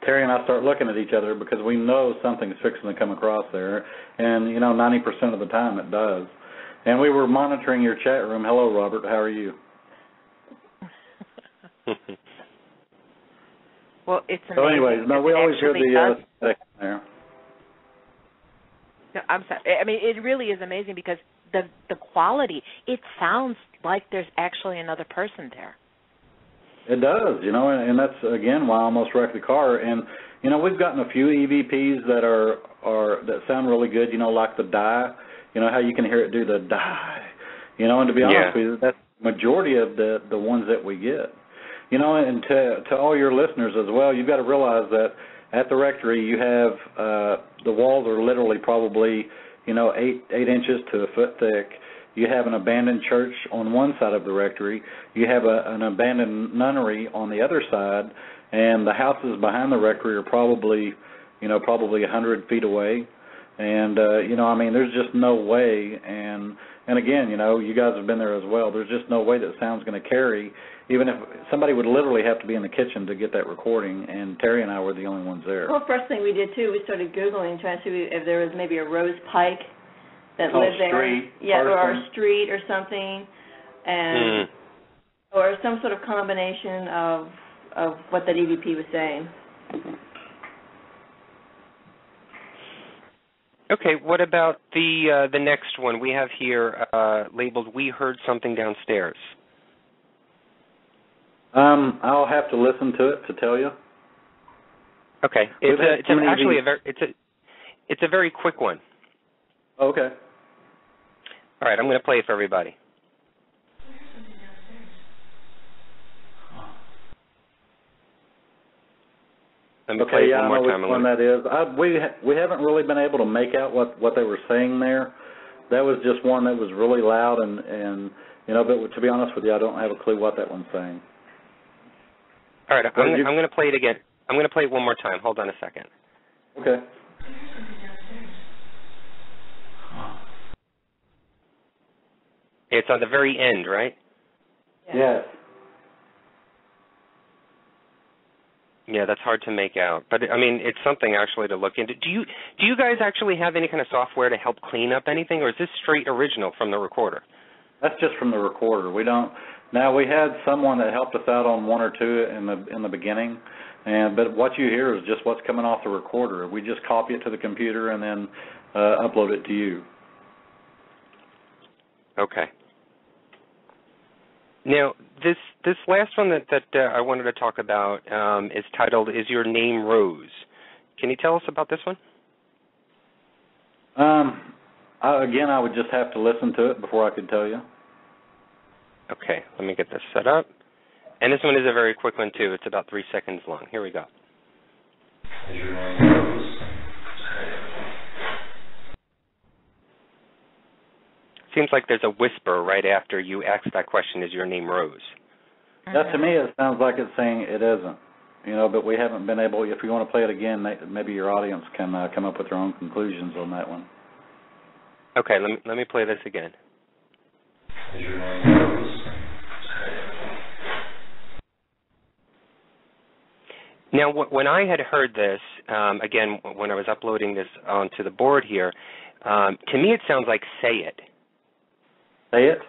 Terrie and I start looking at each other because we know something's fixing to come across there, and you know, 90% of the time it does. And we were monitoring your chat room. Hello, Robert. How are you? Well, it's amazing. So, anyways, no, we always hear the static there. No, I'm sorry. I mean, it really is amazing because the quality, it sounds like there's actually another person there. It does, you know, and that's, again, why I almost wrecked the car. And, you know, we've gotten a few EVPs that sound really good, you know, like the die, you know, how you can hear it do the die, you know, and to be honest with you, that's the majority of the ones that we get. You know, and to all your listeners as well, you've got to realize that at the rectory, you have the walls are literally probably, you know, 8 inches to a foot thick. You have an abandoned church on one side of the rectory. You have an abandoned nunnery on the other side, and the houses behind the rectory are probably 100 feet away. And you know, I mean, there's just no way. And again, you know, you guys have been there as well. There's just no way that sound's going to carry. Even if somebody would literally have to be in the kitchen to get that recording, and Terrie and I were the only ones there. Well, first thing we did, too, we started Googling, trying to see if there was maybe a Rose Pike that lived there. Yeah, or a street or something, and or some sort of combination of what that EVP was saying. Okay, what about the next one we have here labeled "We Heard Something Downstairs"? I'll have to listen to it to tell you. Okay, it's a very quick one. Okay. All right, I'm going to play it for everybody. Let me play it one more time. I know which one that is. We haven't really been able to make out what they were saying there. That was just one that was really loud, and but to be honest with you, I don't have a clue what that one's saying. All right, I'm going to play it again. I'm going to play it one more time. Hold on a second. Okay. It's on the very end, right? Yes. Yeah, that's hard to make out, but I mean, it's something actually to look into. Do you guys actually have any kind of software to help clean up anything, or is this straight original from the recorder? That's just from the recorder. We don't. Now we had someone that helped us out on one or two in the beginning, but what you hear is just what's coming off the recorder. We just copy it to the computer and then upload it to you. Okay. Now, this last one that I wanted to talk about is titled "Is Your Name Rose?" Can you tell us about this one? Again, I would just have to listen to it before I could tell you. Okay, let me get this set up. And this one is a very quick one, too. It's about 3 seconds long. Here we go. Is your name Rose? Seems like there's a whisper right after you ask that question, "Is your name Rose?" That to me, it sounds like it's saying it isn't. But we haven't been able. If you want to play it again, maybe your audience can come up with their own conclusions on that one. Okay, let me play this again. Is your name Rose? Now, when I had heard this, again, when I was uploading this onto the board here, to me it sounds like "say it." Say it?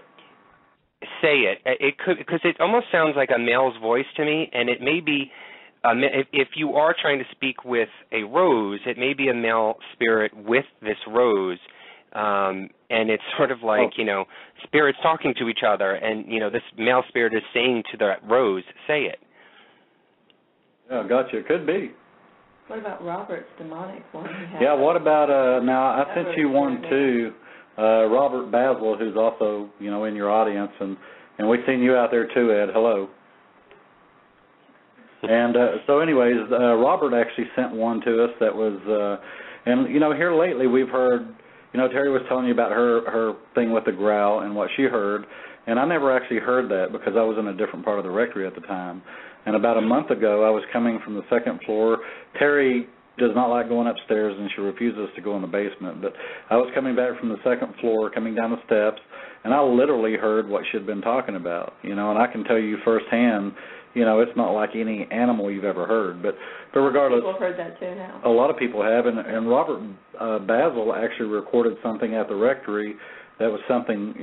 Say it. It could, because it almost sounds like a male's voice to me, and it may be, if you are trying to speak with a rose, it may be a male spirit with this rose, and it's sort of like, spirits talking to each other, and, this male spirit is saying to the rose, "Say it." Yeah, gotcha. It could be. What about Robert's demonic one? Yeah, what about, now I sent you one too, Robert Brazeal, who's also, in your audience, and we've seen you out there too, Ed. Hello. And so anyways, Robert actually sent one to us that was, and, here lately we've heard, Terrie was telling you about her thing with the growl and what she heard, and I never actually heard that because I was in a different part of the rectory at the time. And about a month ago, I was coming from the second floor. Terrie does not like going upstairs, and she refuses to go in the basement. But I was coming back from the second floor, coming down the steps, and I literally heard what she'd been talking about, and I can tell you firsthand, it's not like any animal you've ever heard. But regardless, people have heard that too now. A lot of people have, and Robert Brazeal actually recorded something at the rectory that was something,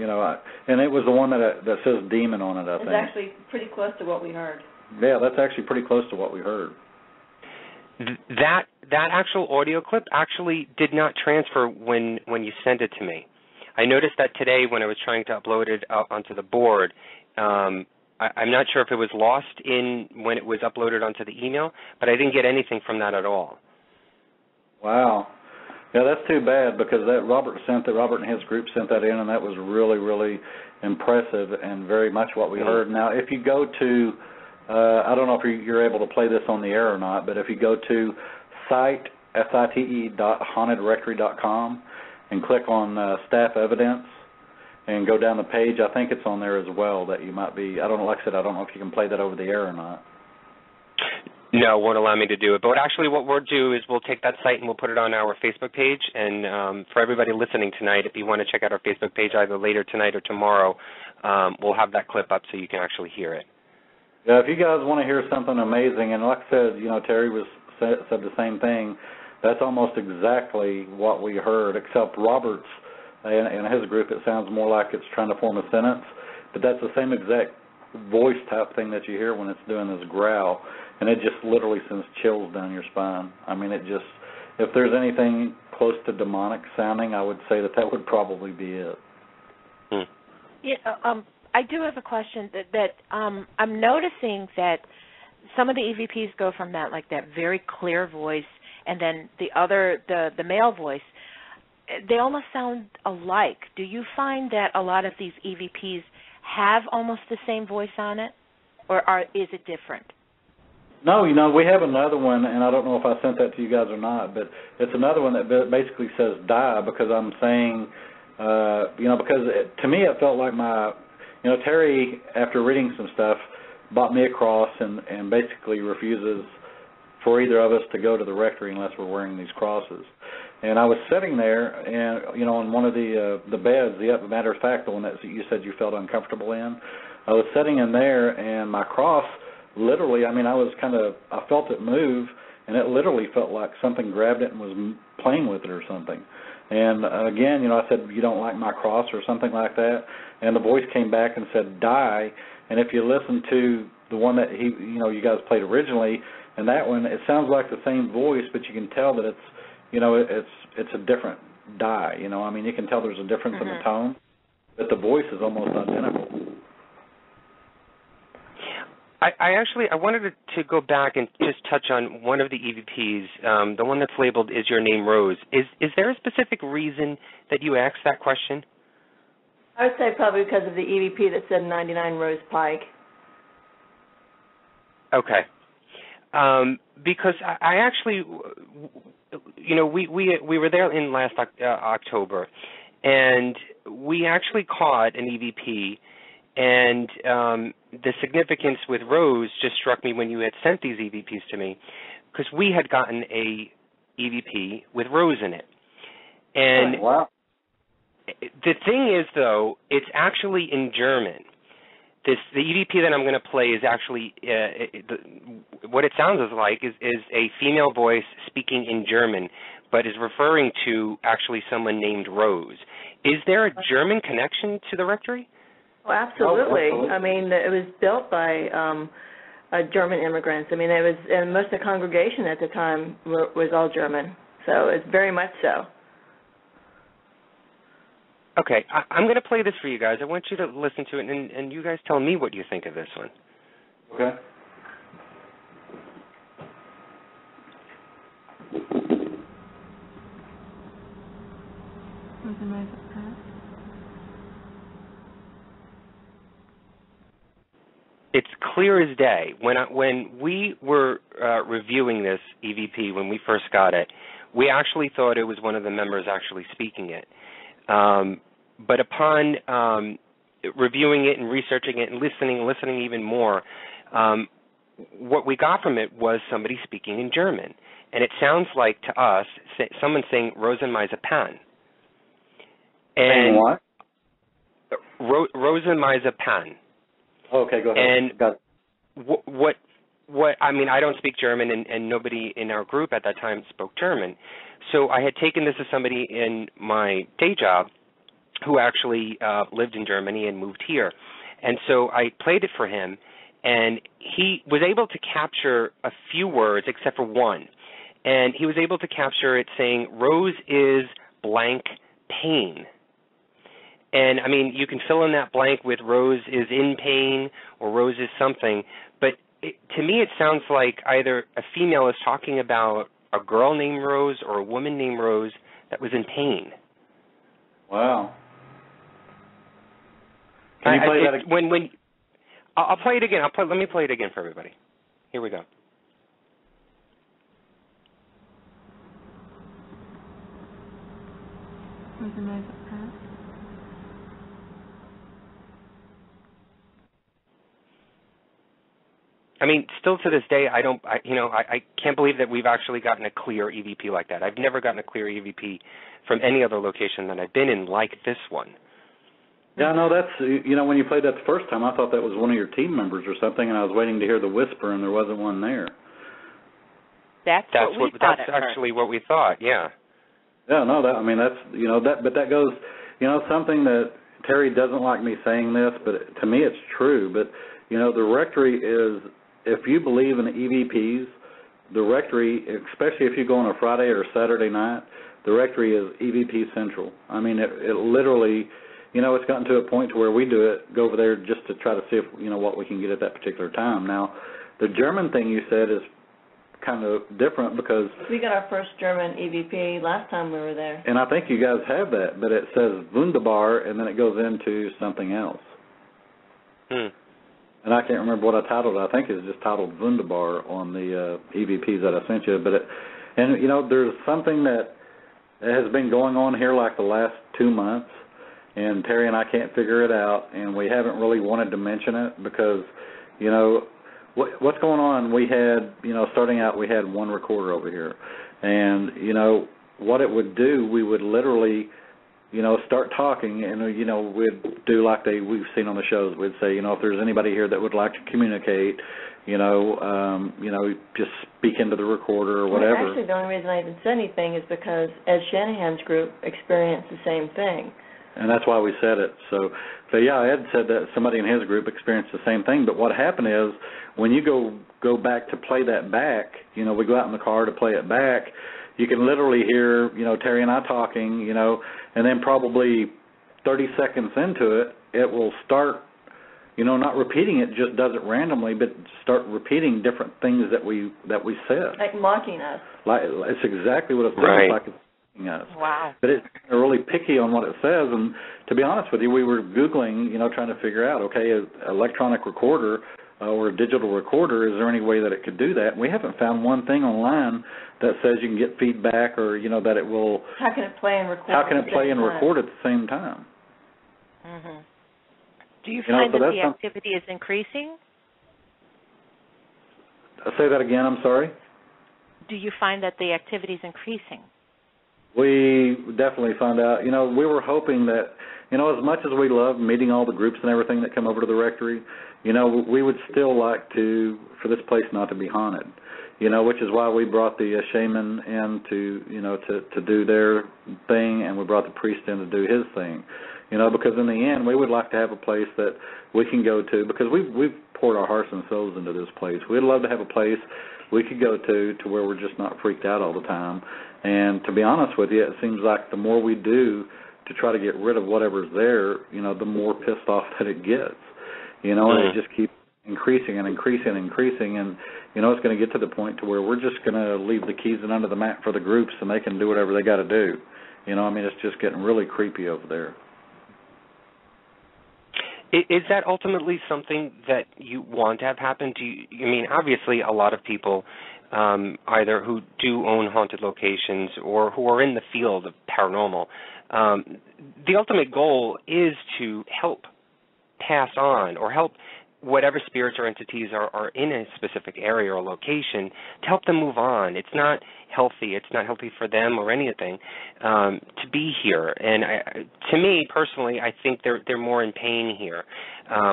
and it was the one that says demon on it, I think. It's actually pretty close to what we heard. Yeah, that's actually pretty close to what we heard. That actual audio clip actually did not transfer when you sent it to me. I noticed that today when I was trying to upload it onto the board. I'm not sure if it was lost when it was uploaded onto the email, but I didn't get anything from that at all. Wow. Yeah, that's too bad because Robert and his group sent that in, and that was really, really impressive and very much what we heard. Now, if you go to I don't know if you're able to play this on the air or not, but if you go to site.hauntedrectory.com and click on staff evidence and go down the page, I think it's on there as well that you might be, I don't know, like I said, I don't know if you can play that over the air or not. No, it won't allow me to do it. But actually what we'll do is we'll take that site and we'll put it on our Facebook page. And for everybody listening tonight, if you want to check out our Facebook page either later tonight or tomorrow, we'll have that clip up so you can actually hear it. Yeah, if you guys want to hear something amazing, and like I said, Terrie said the same thing, that's almost exactly what we heard, except Robert's and his group, it sounds more like it's trying to form a sentence, but that's the same exact voice type thing that you hear when it's doing this growl, and it just literally sends chills down your spine. I mean, it if there's anything close to demonic sounding, I would say that would probably be it. Yeah, I do have a question that I'm noticing that some of the EVPs go from that very clear voice, and then the male voice, they almost sound alike. Do you find that a lot of these EVPs have almost the same voice on it, or is it different? No, we have another one, and I don't know if I sent that to you guys or not, but it's another one that basically says die, because I'm saying, because to me it felt like Terrie, after reading some stuff, bought me a cross and basically refuses for either of us to go to the rectory unless we're wearing these crosses. And I was sitting there, and on one of the beds, matter of fact, the one that you said you felt uncomfortable in, I was sitting in there, and my cross, literally, I felt it move, and it literally felt like something grabbed it and was playing with it or something. And again, I said, you don't like my cross or something like that, and the voice came back and said, die. And if you listen to the one that you guys played originally, and that one, it sounds like the same voice, but you can tell that it's a different die. You can tell there's a difference in the tone, but the voice is almost identical. I wanted to go back and just touch on one of the EVPs, the one that's labeled "Is Your Name Rose?" Is there a specific reason that you asked that question? I would say probably because of the EVP that said 99 Rose Pike. Okay. Because I actually, we were there in last October, and we actually caught an EVP, and the significance with Rose just struck me when you had sent these EVPs to me, because we had gotten a EVP with Rose in it. And wow. The thing is, though, it's actually in German. The EVP that I'm going to play is actually, what it sounds like is a female voice speaking in German, but is referring to actually someone named Rose. Is there a German connection to the rectory? Oh, absolutely. It was built by German immigrants. It was, and most of the congregation at the time was all German, so it's very much so. Okay, I'm going to play this for you guys. I want you to listen to it, and you guys tell me what you think of this one. Okay. It's clear as day. When we were reviewing this EVP, when we first got it, we actually thought it was one of the members actually speaking it. But upon reviewing it and researching it and listening even more, what we got from it was somebody speaking in German. And it sounds like to us someone saying Rosenmeiser-Pan. Saying what? Rosenmeiser-Pan. Okay, go ahead. And got it. what I don't speak German, and nobody in our group at that time spoke German. So I had taken this to somebody in my day job who actually lived in Germany and moved here. And so I played it for him, and he was able to capture a few words except for one. And he was able to capture it saying, Rose is blank pain. And, you can fill in that blank with Rose is in pain or Rose is something. But to me it sounds like either a female is talking about a girl named Rose or a woman named Rose that was in pain. Wow. Can you play that again? I'll play it again. Let me play it again for everybody. Here we go. Still to this day, I can't believe that we've actually gotten a clear EVP like that. I've never gotten a clear EVP from any other location that I've been in like this one. Yeah, no, that's, when you played that the first time, I thought that was one of your team members or something, and I was waiting to hear the whisper, and there wasn't one there. That's actually what we thought, yeah. Yeah, no, but that goes, something that Terrie doesn't like me saying this, but to me it's true, but, the rectory is, if you believe in EVPs, the rectory, especially if you go on a Friday or Saturday night, the rectory is EVP Central. I mean, it literally, it's gotten to a point to where we go over there just to try to see if, what we can get at that particular time. Now, the German thing you said is kind of different because we got our first German EVP last time we were there. And I think you guys have that, but it says Wunderbar, and then it goes into something else. And I can't remember what I titled it. I think it's just titled Wunderbar on the EVPs that I sent you. But there's something that has been going on here like the last 2 months, and Terrie and I can't figure it out, and we haven't really wanted to mention it because, what's going on, we had, starting out, we had one recorder over here. And, what it would do, we would literally, start talking, and, we'd do like we've seen on the shows. We'd say, if there's anybody here that would like to communicate, just speak into the recorder or whatever. Well, actually, the only reason I even said anything is because Ed Shanahan's group experienced the same thing. And that's why we said it. So yeah, Ed said that somebody in his group experienced the same thing. But what happened is when you go back to play that back, we go out in the car to play it back, you can literally hear, Terrie and I talking, and then probably 30 seconds into it, it will start, not repeating it, just does it randomly, but start repeating different things that we said. Like mocking us. It's exactly what it sounds right. like. Us. Wow. But it's really picky on what it says, and to be honest with you, we were Googling, trying to figure out, okay, an electronic recorder or a digital recorder, is there any way that it could do that? And we haven't found one thing online that says you can get feedback or, that it will... How can it play and record? How can it play and record at the same time? Mm-hmm. Do you find that the activity is increasing? Say that again, I'm sorry? Do you find that the activity is increasing? We definitely found out. We were hoping that, as much as we love meeting all the groups and everything that come over to the rectory, we would still like for this place not to be haunted, which is why we brought the shaman in to do their thing, and we brought the priest in to do his thing, because in the end, we would like to have a place that we can go to, because we've poured our hearts and souls into this place. We'd love to have a place we could go to where we're just not freaked out all the time. And to be honest with you, it seems like the more we do to try to get rid of whatever's there, the more pissed off that it gets. And it just keeps increasing and increasing and increasing. And, it's going to get to the point to where we're just going to leave the keys in under the mat for the groups, and they can do whatever they got to do. It's just getting really creepy over there. Is that ultimately something that you want to have happen? Obviously a lot of people either who do own haunted locations or who are in the field of paranormal, the ultimate goal is to help pass on or help whatever spirits or entities are in a specific area or location to help them move on. It's not healthy. It's not healthy for them or anything to be here. And to me, personally, I think they're more in pain here,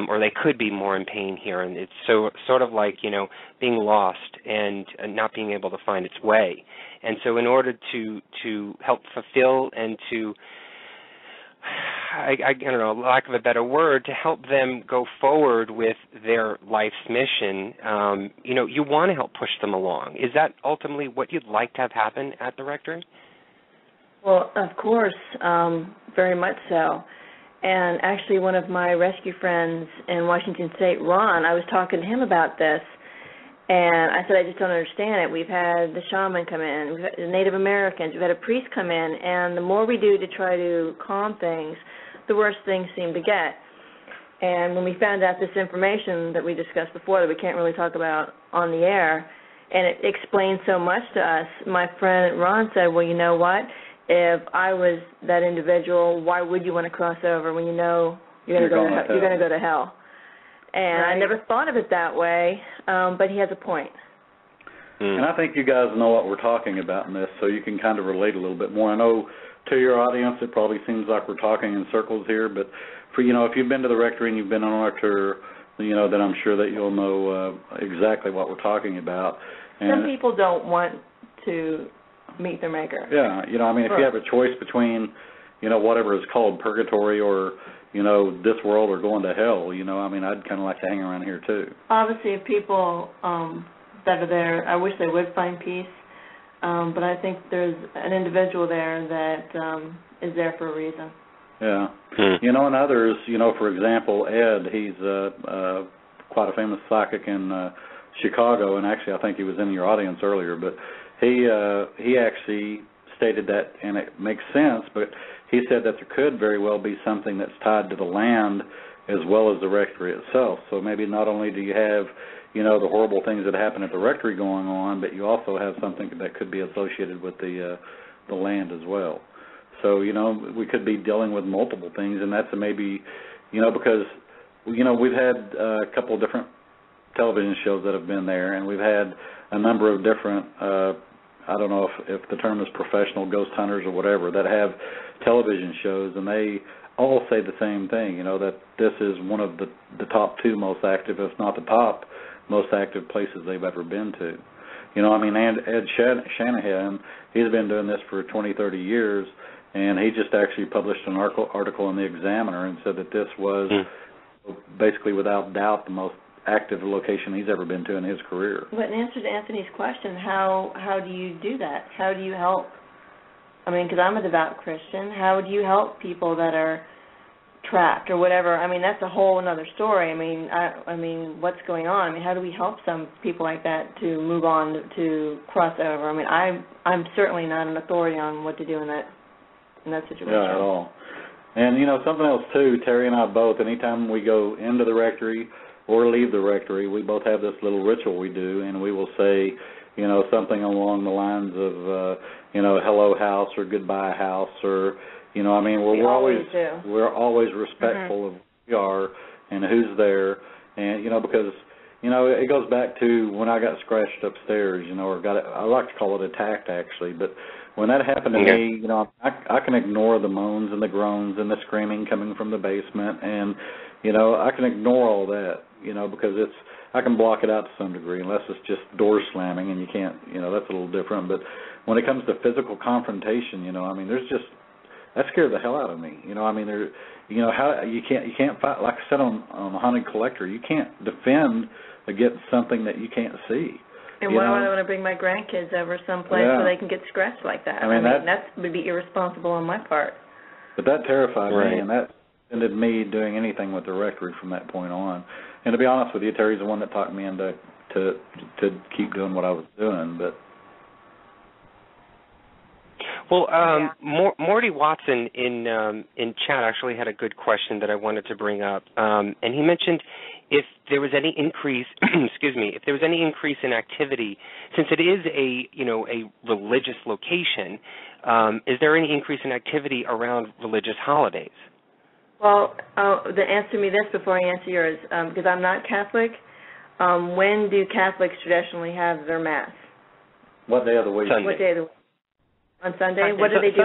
or they could be more in pain here. And it's sort of like, being lost and not being able to find its way. And so in order to help fulfill and to I don't know, lack of a better word, to help them go forward with their life's mission, you want to help push them along. Is that ultimately what you'd like to have happen at the rectory? Well, of course, very much so. And actually one of my rescue friends in Washington State, Ron, I was talking to him about this, and I said, I just don't understand it. We've had the shaman come in, we've had the Native Americans, we've had a priest come in, and the more we do to try to calm things, the worse things seem to get. And when we found out this information that we discussed before that we can't really talk about on the air, and it explained so much to us, my friend Ron said, well, you know what? If I was that individual, why would you want to cross over when you know you're going to go to hell? And right. I never thought of it that way, but he has a point. And I think you guys know what we're talking about in this, so you can kind of relate a little bit more. I know to your audience it probably seems like we're talking in circles here, but for if you've been to the rectory and you've been on our tour, then I'm sure that you'll know exactly what we're talking about. And some people don't want to meet their maker. Yeah, if you have a choice between, whatever is called purgatory or this world or going to hell, I'd kind of like to hang around here too. Obviously, if people that are there. I wish they would find peace, but I think there's an individual there that is there for a reason. Yeah. And others, for example, Ed, he's quite a famous psychic in Chicago, and actually I think he was in your audience earlier, but he actually stated that, and it makes sense, but he said that there could very well be something that's tied to the land as well as the rectory itself. So maybe not only do you have, the horrible things that happen at the rectory going on, but you also have something that could be associated with the land as well. So, we could be dealing with multiple things, and that's maybe, because, we've had a couple of different television shows that have been there, and we've had a number of different, I don't know if the term is professional ghost hunters or whatever, that have television shows, and they all say the same thing, that this is one of the top two most active, if not the top most active places they've ever been to. And Ed Shannon, he's been doing this for 20, 30 years, and he just actually published an article in the Examiner and said that this was basically without doubt the most active location he's ever been to in his career. But in answer to Anthony's question, how do you do that? How do you help? Because I'm a devout Christian. How do you help people that are trapped or whatever? That's a whole another story. What's going on? How do we help some people like that to move on, to cross over? I'm certainly not an authority on what to do in that situation. Yeah, at all. And, something else, too, Terrie and I both, anytime we go into the rectory or leave the rectory, we both have this little ritual we do, and we will say, something along the lines of, hello house or goodbye house, or, we're always respectful of who we are and who's there, and, because, it goes back to when I got scratched upstairs, or I like to call it attacked, actually, but when that happened to me, I can ignore the moans and the groans and the screaming coming from the basement, and, I can ignore all that, because I can block it out to some degree, unless it's just doors slamming and you can't, that's a little different. But when it comes to physical confrontation, there's just, that scared the hell out of me. How you can't fight, like I said on the Haunted Collector, you can't defend against something that you can't see. And why would I want to bring my grandkids over someplace so they can get scratched like that? That would be irresponsible on my part. But that terrified me, and that ended me doing anything with the rectory from that point on. And to be honest with you, Terrie's the one that talked me into to keep doing what I was doing. But Morty Watson in chat actually had a good question that I wanted to bring up, and he mentioned if there was any increase, if there was any increase in activity, since it is a religious location, is there any increase in activity around religious holidays? Well, answer me this before I answer yours, because I'm not Catholic. When do Catholics traditionally have their Mass? What day of the week? Sunday. What day of the week? On Sunday? What do they do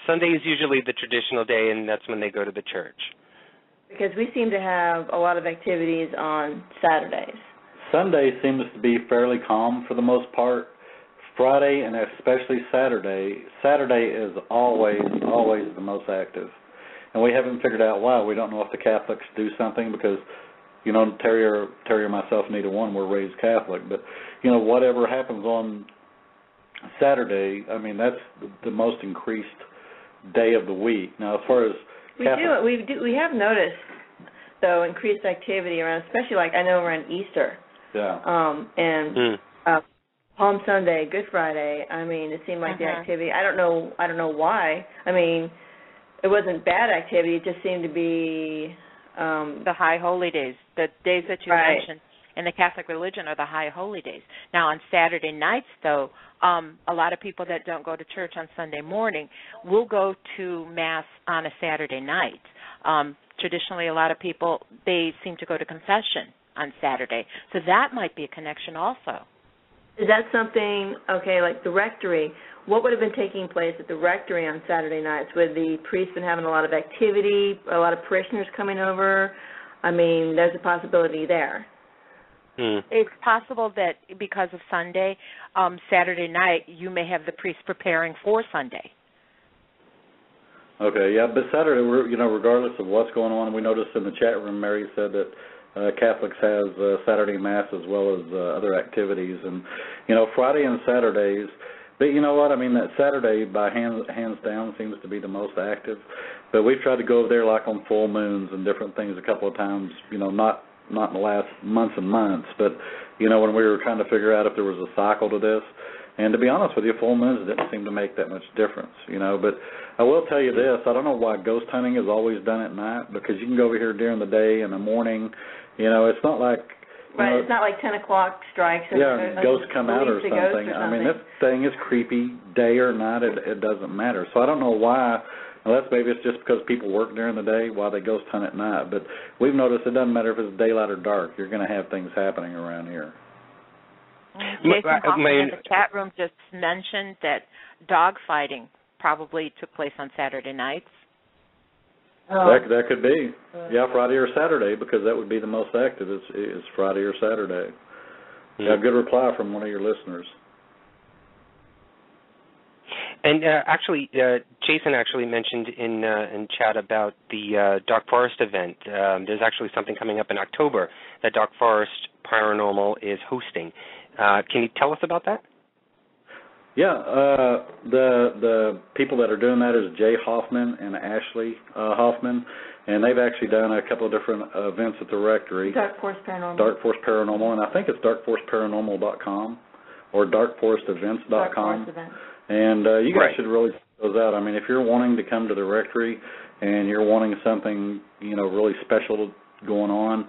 Sunday is usually the traditional day, and that's when they go to the church. Because we seem to have a lot of activities on Saturdays. Sunday seems to be fairly calm for the most part. Friday and especially Saturday is always the most active. And we haven't figured out why. We don't know if the Catholics do something because, Terrie or myself, neither one, we're raised Catholic. But, whatever happens on Saturday, that's the most increased day of the week. Now, as far as we have noticed, though, increased activity around, especially I know around Easter. Yeah. Palm Sunday, Good Friday. It seemed like the activity. I don't know why. It wasn't bad activity. It just seemed to be the high holy days. The days that you mentioned in the Catholic religion are the high holy days. Now, on Saturday nights, though, a lot of people that don't go to church on Sunday morning will go to Mass on a Saturday night. Traditionally, a lot of people, they seem to go to confession on Saturday. So that might be a connection also. Is that something, like the rectory, what would have been taking place at the rectory on Saturday nights? Would the priest been having a lot of activity, a lot of parishioners coming over? There's a possibility there. It's possible that because of Sunday, Saturday night, you may have the priest preparing for Sunday. Okay, yeah, but Saturday, regardless of what's going on, we noticed in the chat room, Mary said that Catholics has Saturday Mass as well as other activities. And, Friday and Saturdays, but you know what, I mean, that Saturday by hands down seems to be the most active. But we've tried to go over there like on full moons and different things a couple of times, not in the last months and months, but, when we were trying to figure out if there was a cycle to this. And to be honest with you, full moons didn't seem to make that much difference, But I will tell you this, I don't know why ghost hunting is always done at night, because you can go over here during the day, in the morning, it's not like... Right, it's not like 10 o'clock strikes. And ghosts come out or something. I mean, this thing is creepy, day or night, it doesn't matter. So I don't know why, unless maybe it's just because people work during the day, why they ghost hunt at night. But we've noticed it doesn't matter if it's daylight or dark. You're going to have things happening around here. Jason Hoffman in the chat room just mentioned that dog fighting probably took place on Saturday nights. That could be. Friday or Saturday, because that would be the most active is Friday or Saturday. Yeah, good reply from one of your listeners. And Jason actually mentioned in chat about the Dark Forest event. There's actually something coming up in October that Dark Forest Paranormal is hosting. Can you tell us about that? Yeah, the people that are doing that is Jay Hoffman and Ashley Hoffman, and they've actually done a couple of different events at the Rectory. Dark Forest Paranormal. Dark Forest Paranormal, and I think it's darkforestparanormal.com or darkforestevents.com. Dark Forest Events. And you guys should really check those out. I mean, if you're wanting to come to the Rectory and you're wanting something, really special going on,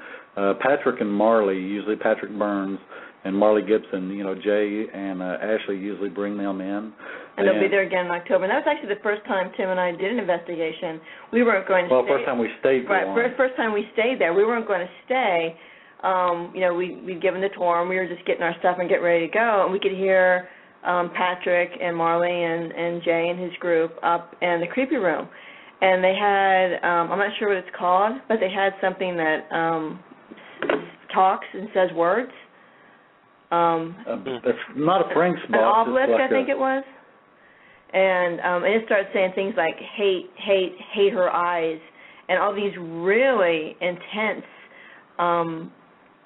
Patrick and Marley, usually Patrick Burns, and Marley Gibson, Jay and Ashley usually bring them in. And they'll be there again in October. And that was actually the first time Tim and I did an investigation. We weren't going to stay. Well, first time we stayed for one. First time we stayed there. We weren't going to stay. We'd given the tour, and we were just getting our stuff and getting ready to go. And we could hear Patrick and Marley and Jay and his group up in the creepy room. And they had, I'm not sure what it's called, but they had something that talks and says words. It's not a Frank's box. An obelisk, like I think it was. And it started saying things like hate her eyes, and all these really intense,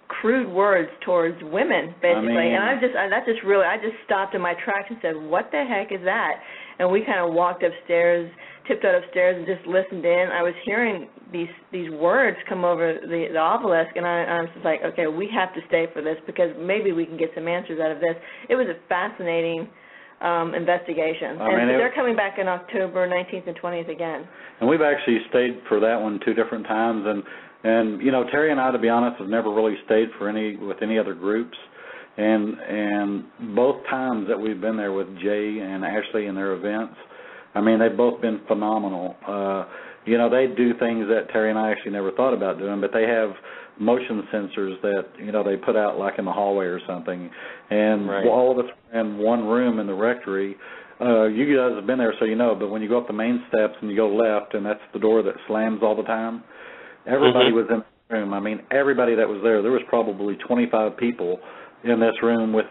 crude words towards women, basically. And I just stopped in my tracks and said, "What the heck is that?" And we kind of walked upstairs, tiptoed upstairs, and just listened in. I was hearing these words come over the obelisk, and I was just like, okay, we have to stay for this because maybe we can get some answers out of this. It was a fascinating investigation. They're coming back in October 19th and 20th again. And we've actually stayed for that one 2 different times, and Terrie and I, to be honest, have never really stayed with any other groups. And both times that we've been there with Jay and Ashley and their events, they've both been phenomenal. They do things that Terrie and I actually never thought about doing, but they have motion sensors that, they put out like in the hallway or something. And all of us in one room in the Rectory. You guys have been there, so you know, but when you go up the main steps and you go left, and that's the door that slams all the time, everybody was in the room. Everybody that was there was probably 25 people in this room with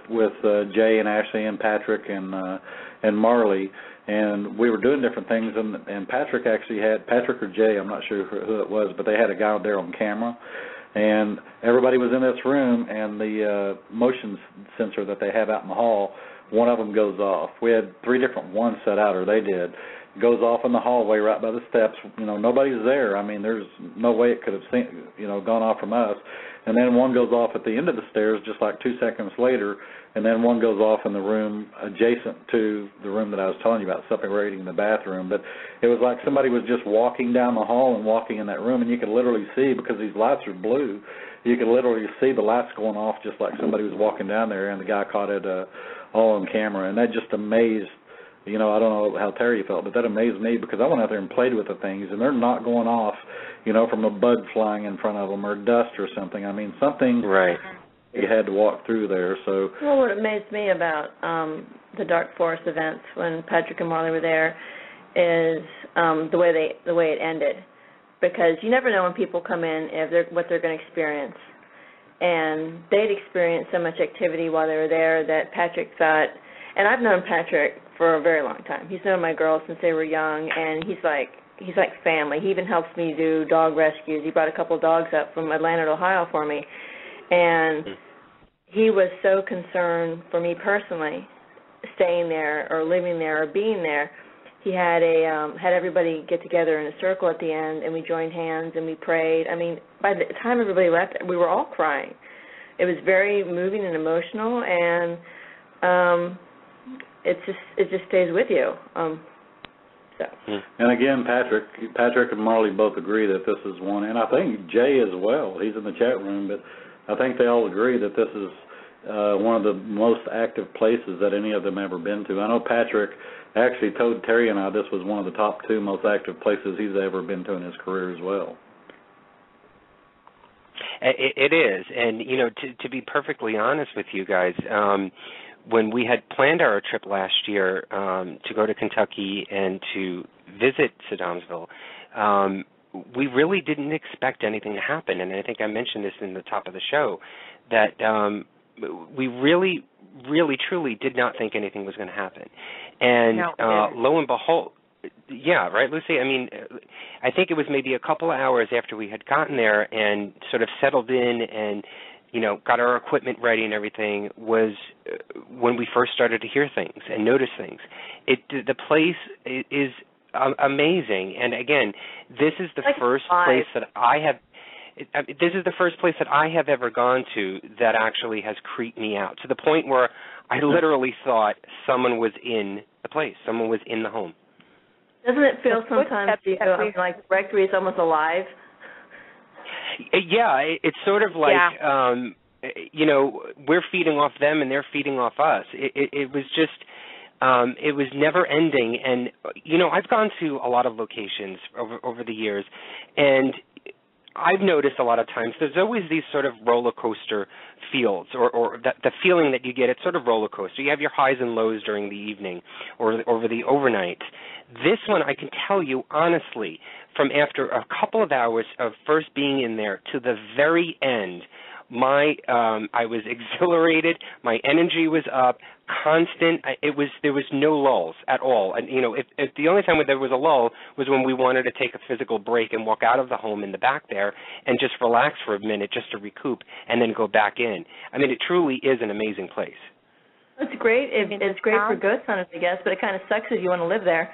Jay and Ashley and Patrick and Marley, and we were doing different things, and Patrick actually had, Patrick or Jay, I'm not sure who it was, but they had a guy there on camera, and everybody was in this room, and the motion sensor that they have out in the hall, one of them goes off. We had 3 different ones set out, or they did. It goes off in the hallway right by the steps. Nobody's there. There's no way it could have gone off from us. And then one goes off at the end of the stairs just like 2 seconds later, and then one goes off in the room adjacent to the room that I was telling you about, separating the bathroom. But it was like somebody was just walking down the hall and walking in that room, and you could literally see, because these lights are blue, you could literally see the lights going off just like somebody was walking down there, and the guy caught it all on camera. And that just amazed, I don't know how Terrie felt, but that amazed me, because I went out there and played with the things, and they're not going off, from a bug flying in front of them or dust or something. Something you had to walk through there. So, well, what amazed me about the Dark Forest events when Patrick and Marley were there is the way it ended, because you never know when people come in what they're going to experience. And they'd experienced so much activity while they were there that Patrick thought, and I've known Patrick for a very long time. He's known my girls since they were young, and he's like, he's like family. He even helps me do dog rescues. He brought a couple of dogs up from Atlanta to Ohio for me, and he was so concerned for me personally, staying there or living there or being there. He had had everybody get together in a circle at the end, and we joined hands and we prayed. I mean, by the time everybody left, we were all crying. It was very moving and emotional, and it just stays with you. So. And again, Patrick and Marley both agree that this is one, and I think Jay as well. He's in the chat room, but I think they all agree that this is one of the most active places that any of them ever been to. I know Patrick actually told Terrie and I this was one of the top 2 most active places he's ever been to in his career as well. It is, and to be perfectly honest with you guys, when we had planned our trip last year to go to Kentucky and to visit Sedamsville, we really didn't expect anything to happen, and I think I mentioned this in the top of the show, that we really, really, truly did not think anything was going to happen. And lo and behold, yeah, right, Lucy? I mean, I think it was maybe a couple of hours after we had gotten there and sort of settled in and, got our equipment ready and everything was when we first started to hear things and notice things. The place is amazing. And, again, this is the first place that I have – this is the first place that I have ever gone to that actually has creeped me out, to the point where I literally thought someone was in the place, someone was in the home. Doesn't it feel sometimes like the rectory is almost alive? Yeah, it's sort of like, we're feeding off them and they're feeding off us. It was just, it was never ending. And, I've gone to a lot of locations over the years, and I've noticed a lot of times there's always these sort of roller coaster feels, or the feeling that you get. It's sort of roller coaster. You have your highs and lows during the evening or over the overnight. This one, I can tell you honestly, from after a couple of hours of first being in there to the very end, I was exhilarated. My energy was up, constant. There was no lulls at all. And if the only time there was a lull was when we wanted to take a physical break and walk out of the home in the back there and just relax for a minute, just to recoup, and then go back in. I mean, it truly is an amazing place. It's great. It's great for ghost hunters, I guess, but it kind of sucks if you want to live there.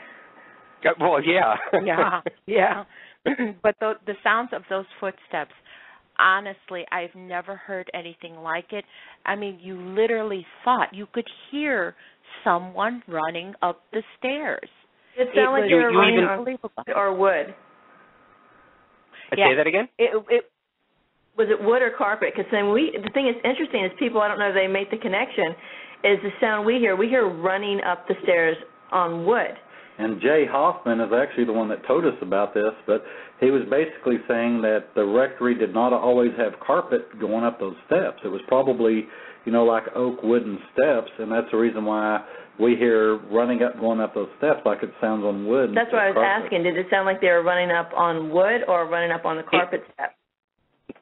Well, yeah. yeah. But the sounds of those footsteps, honestly, I've never heard anything like it. I mean, you literally thought you could hear someone running up the stairs. It sounded like they were running on or wood. Say that again? Was it wood or carpet? Because then the thing that's interesting is people, I don't know if they make the connection, is the sound we hear. We hear running up the stairs on wood. And Jay Hoffman is actually the one that told us about this, but he was basically saying that the rectory did not always have carpet going up those steps. It was probably, like oak wooden steps, and that's the reason why we hear running up, going up those steps like it sounds on wood. That's what I was asking. Did it sound like they were running up on wood or running up on the carpet steps?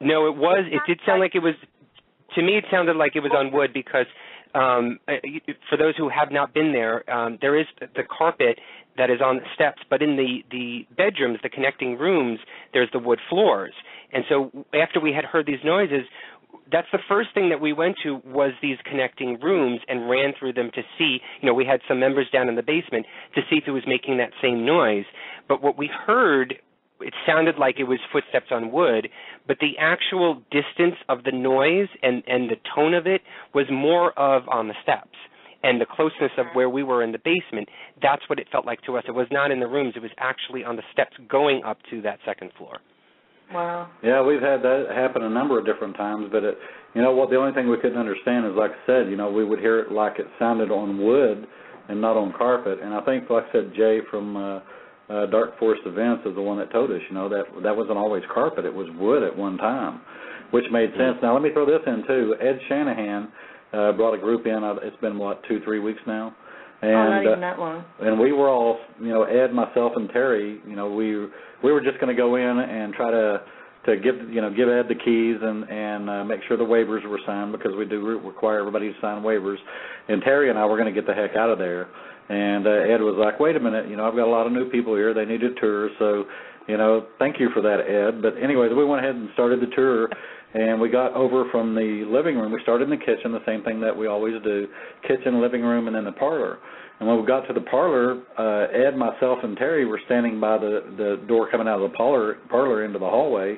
No, it was. It did sound like it was. To me, it sounded like it was on wood because for those who have not been there, there is the carpet that is on the steps, but in the bedrooms, the connecting rooms, there's the wood floors. And so after we had heard these noises, that's the first thing that we went to was these connecting rooms and ran through them to see, we had some members down in the basement to see if it was making that same noise. But what we heard, it sounded like it was footsteps on wood, but the actual distance of the noise and the tone of it was more of on the steps. And the closeness of where we were in the basement, that's what it felt like to us. It was not in the rooms. It was actually on the steps going up to that second floor. Wow. Yeah, we've had that happen a number of different times, but the only thing we couldn't understand is, like I said, we would hear it like it sounded on wood and not on carpet. And I think, like I said, Jay from Dark Forest Events is the one that told us, that wasn't always carpet. It was wood at one time, which made sense. Now, let me throw this in, too. Ed Shanahan brought a group in. It's been, 2-3 weeks now? And, not even that long. And we were all, Ed, myself, and Terrie, we were just going to go in and try to to give Ed the keys and make sure the waivers were signed, because we do require everybody to sign waivers. And Terrie and I were going to get the heck out of there. And Ed was like, wait a minute, I've got a lot of new people here. They need a tour. So, thank you for that, Ed. But anyways, we went ahead and started the tour. And we got over from the living room. We started in the kitchen, the same thing that we always do, kitchen, living room, and then the parlor. And when we got to the parlor, Ed, myself, and Terrie were standing by the door coming out of the parlor into the hallway,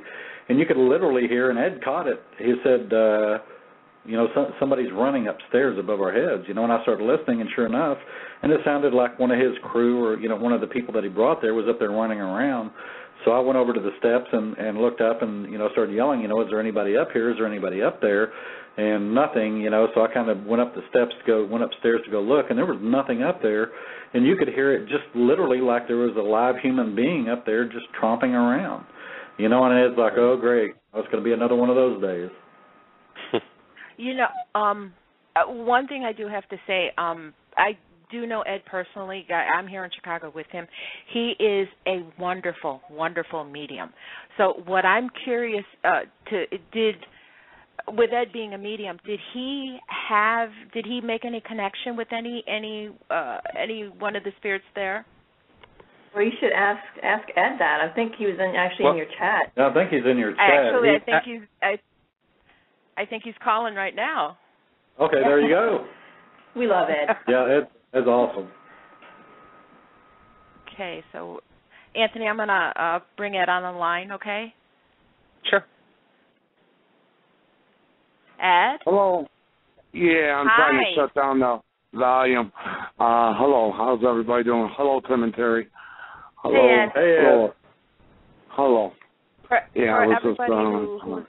and you could literally hear, and Ed caught it, he said, somebody's running upstairs above our heads, and I started listening, and sure enough, and it sounded like one of his crew or, one of the people that he brought there was up there running around. So I went over to the steps and looked up and, started yelling, is there anybody up here? Is there anybody up there? And nothing, so I kind of went upstairs to go look, and there was nothing up there. And you could hear it just literally like there was a live human being up there just tromping around. And it's like, oh, great, it's going to be another one of those days. One thing I do have to say, I do know Ed personally. I'm here in Chicago with him. He is a wonderful, wonderful medium. So what I'm curious with Ed being a medium, did he make any connection with any one of the spirits there? Well, you should ask Ed that. I think he was in your chat. I think he's in your chat. Actually, I think he's calling right now. Okay, there you go. We love Ed. Yeah, Ed's awesome. Okay, so Anthony, I'm gonna bring Ed on the line. Okay. Sure. Ed? Hello. Yeah, I'm trying to shut down the volume. Hello. How's everybody doing? Hello, Tim and Terrie. Hello. Hey, Ed. Hey, Ed. Hello. Hello.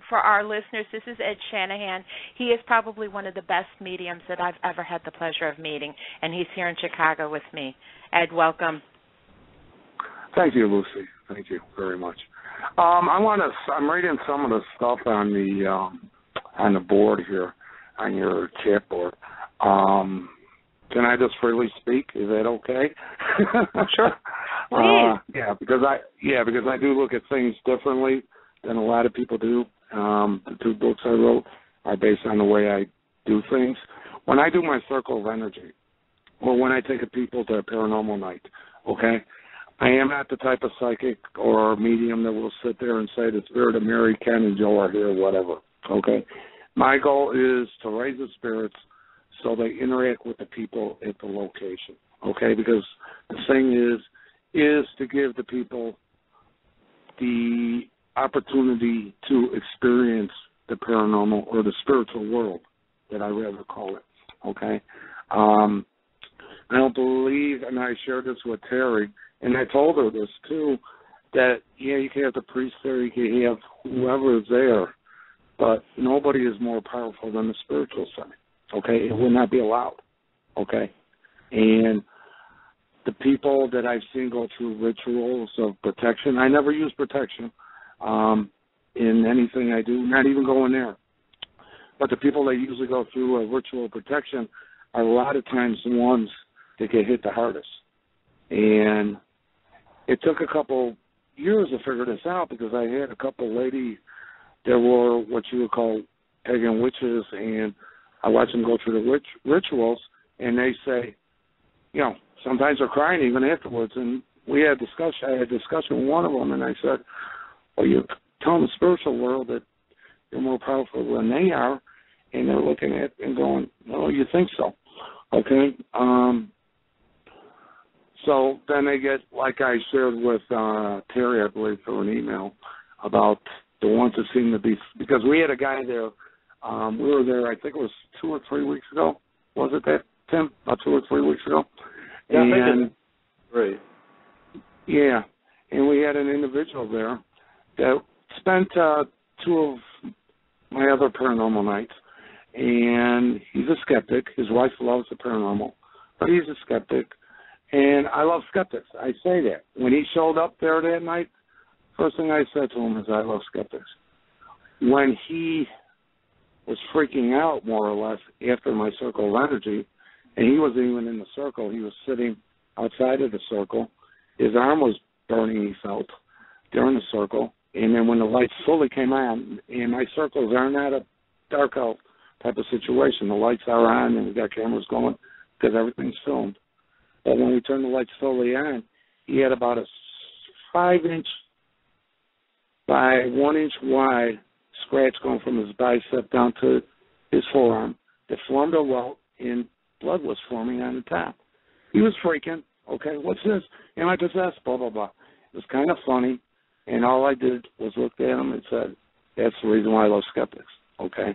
For our listeners, this is Ed Shanahan. He is probably one of the best mediums that I've ever had the pleasure of meeting, and he's here in Chicago with me. Ed, welcome. Thank you, Lucy. Thank you very much. I'm reading some of the stuff on the board here, on your chat board. Can I just freely speak? Is that okay? Sure. Because I do look at things differently than a lot of people do. The 2 books I wrote are based on the way I do things. When I do my circle of energy, or when I take a people to a paranormal night, okay, I am not the type of psychic or medium that will sit there and say the spirit of Mary, Ken, and Joe are here, whatever, okay? My goal is to raise the spirits so they interact with the people at the location, okay? Because the thing is to give the people the opportunity to experience the paranormal or the spiritual world, that I rather call it, okay? I don't believe, and I shared this with Terrie, and I told her this too, that, you can have the priest there, you can have whoever is there, but nobody is more powerful than the spiritual side, okay? It would not be allowed, okay? And the people that I've seen go through rituals of protection, I never use protection in anything I do, not even going there. But the people that usually go through a ritual of protection are a lot of times the ones that get hit the hardest. And it took a couple years to figure this out, because I had a couple ladies that were what you would call pagan witches, and I watched them go through the rituals, and they say, sometimes they're crying even afterwards. And I had a discussion with one of them, and I said, well, you're telling the spiritual world that you're more powerful than they are, and they're looking at it and going, oh, you think so? Okay. So then they get, like I shared with Terrie, I believe, through an email, about the ones that seem to be, because we had a guy there, we were there, I think it was 2 or 3 weeks ago. Was it that, Tim? About 2 or 3 weeks ago? Yeah, I think it's great. Yeah, and we had an individual there that spent 2 of my other paranormal nights, and he's a skeptic. His wife loves the paranormal, but he's a skeptic, and I love skeptics. I say that. When he showed up there that night, first thing I said to him is, I love skeptics. When he was freaking out, more or less, after my circle of energy, and he wasn't even in the circle, he was sitting outside of the circle. His arm was burning, he felt, during the circle, And then when the lights fully came on, and my circles are not a dark out type of situation. The lights are on, and we got cameras going because everything's filmed. But when we turned the lights fully on, he had about a 5-inch by 1-inch wide scratch going from his bicep down to his forearm that formed a welt, and blood was forming on the top. He was freaking. Okay, what's this? Am I possessed? Blah, blah, blah. It was kind of funny, and all I did was look at him and said, that's the reason why I love skeptics. Okay?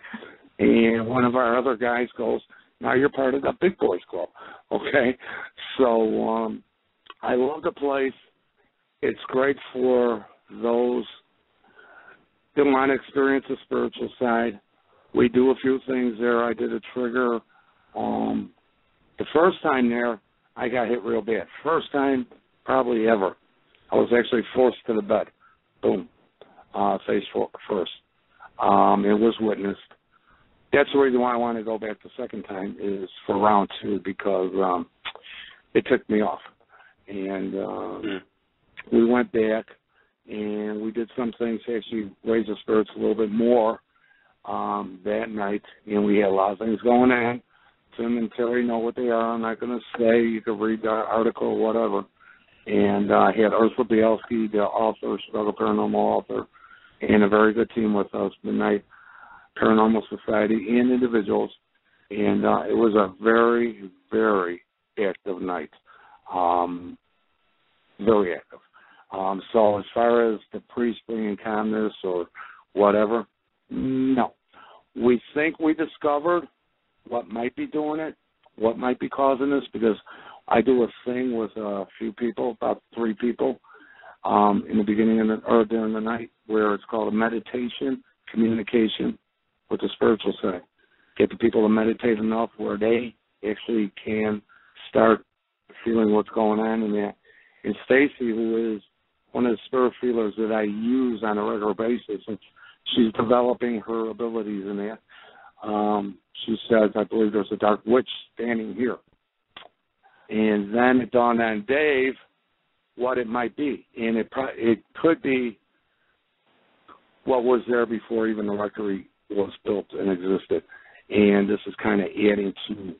And one of our other guys goes, now you're part of the big boys club. Okay? So I love the place. It's great for those that want to experience the spiritual side. We do a few things there. I did a trigger. The first time there, I got hit real bad. First time probably ever. I was actually forced to the bed. Boom. Face first. It was witnessed. That's the reason why I want to go back the second time is for round 2 because it took me off. And we went back and we did some things to actually raise the spirits a little bit more that night. And we had a lot of things going on. Tim and Terrie know what they are. I'm not going to say. You can read the article or whatever. And I had Ursula Bielski, the author, Chicago Paranormal author, and a very good team with us, Midnight Paranormal Society, and individuals. And it was a very, very active night. Very active. So as far as the priest bringing calmness or whatever, no. We think we discovered what might be doing it, what might be causing this, because I do a thing with a few people, about 3 people, in the beginning or during the night, where it's called a meditation, communication with the spiritual side. Get the people to meditate enough where they actually can start feeling what's going on in that. And Stacy, who is one of the spirit feelers that I use on a regular basis, she's developing her abilities in that. She says, I believe there's a dark witch standing here. And then it dawned on Dave what it might be. And it could be what was there before even the rectory was built and existed. And this is kind of adding to,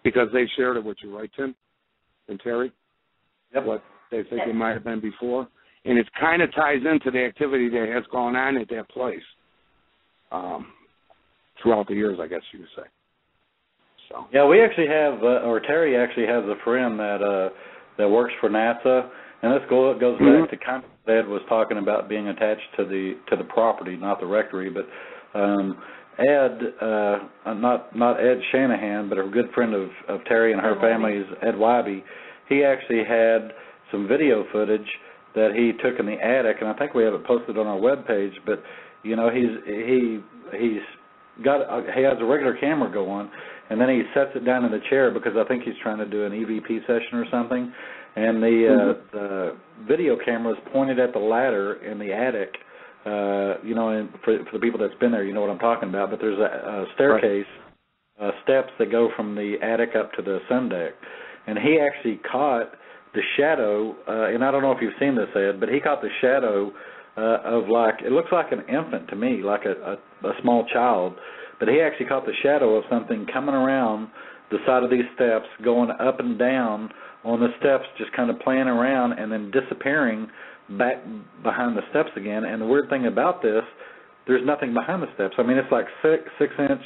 because they shared it with you, right, Tim and Terrie? Yep. What they think it might have been before. And it kind of ties into the activity that has gone on at that place. Throughout the years, I guess you could say. So. Yeah, we actually have, or Terrie actually has a friend that works for NASA, and this goes back to kind of what Ed was talking about being attached to the property, not the rectory, but Ed, not Ed Shanahan, but a good friend of Terrie and her family's Ed Wybe. He actually had some video footage that he took in the attic, and I think we have it posted on our webpage. But you know, he has a regular camera going, and then he sets it down in the chair because I think he's trying to do an EVP session or something, and the video camera is pointed at the ladder in the attic. You know, and for the people that's been there, you know what I'm talking about. But there's a staircase, steps that go from the attic up to the sun deck, and he actually caught the shadow. And I don't know if you've seen this, Ed, but he caught the shadow of, like, it looks like an infant to me, like a small child. But he actually caught the shadow of something coming around the side of these steps, going up and down on the steps, just kind of playing around, and then disappearing back behind the steps again. And the weird thing about this, there's nothing behind the steps. I mean, it's like six-inch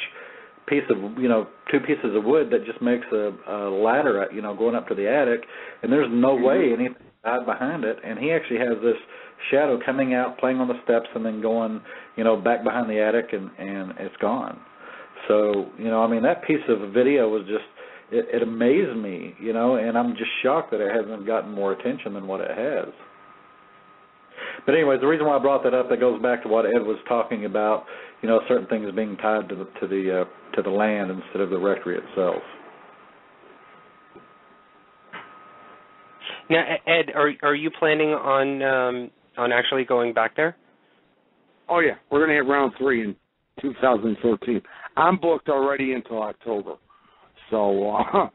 piece of, you know, 2 pieces of wood that just makes a ladder, you know, going up to the attic, and there's no way anything died behind it. And he actually has this shadow coming out, playing on the steps, and then going, you know, back behind the attic, and it's gone. So, you know, I mean, that piece of video was just, it amazed me, you know, and I'm just shocked that it hasn't gotten more attention than what it has. But anyways, the reason why I brought that up, that goes back to what Ed was talking about, you know, certain things being tied to the land instead of the rectory itself. Now, Ed, are you planning on actually going back there? Oh yeah, we're going to have round 3 in 2013. I'm booked already until October, so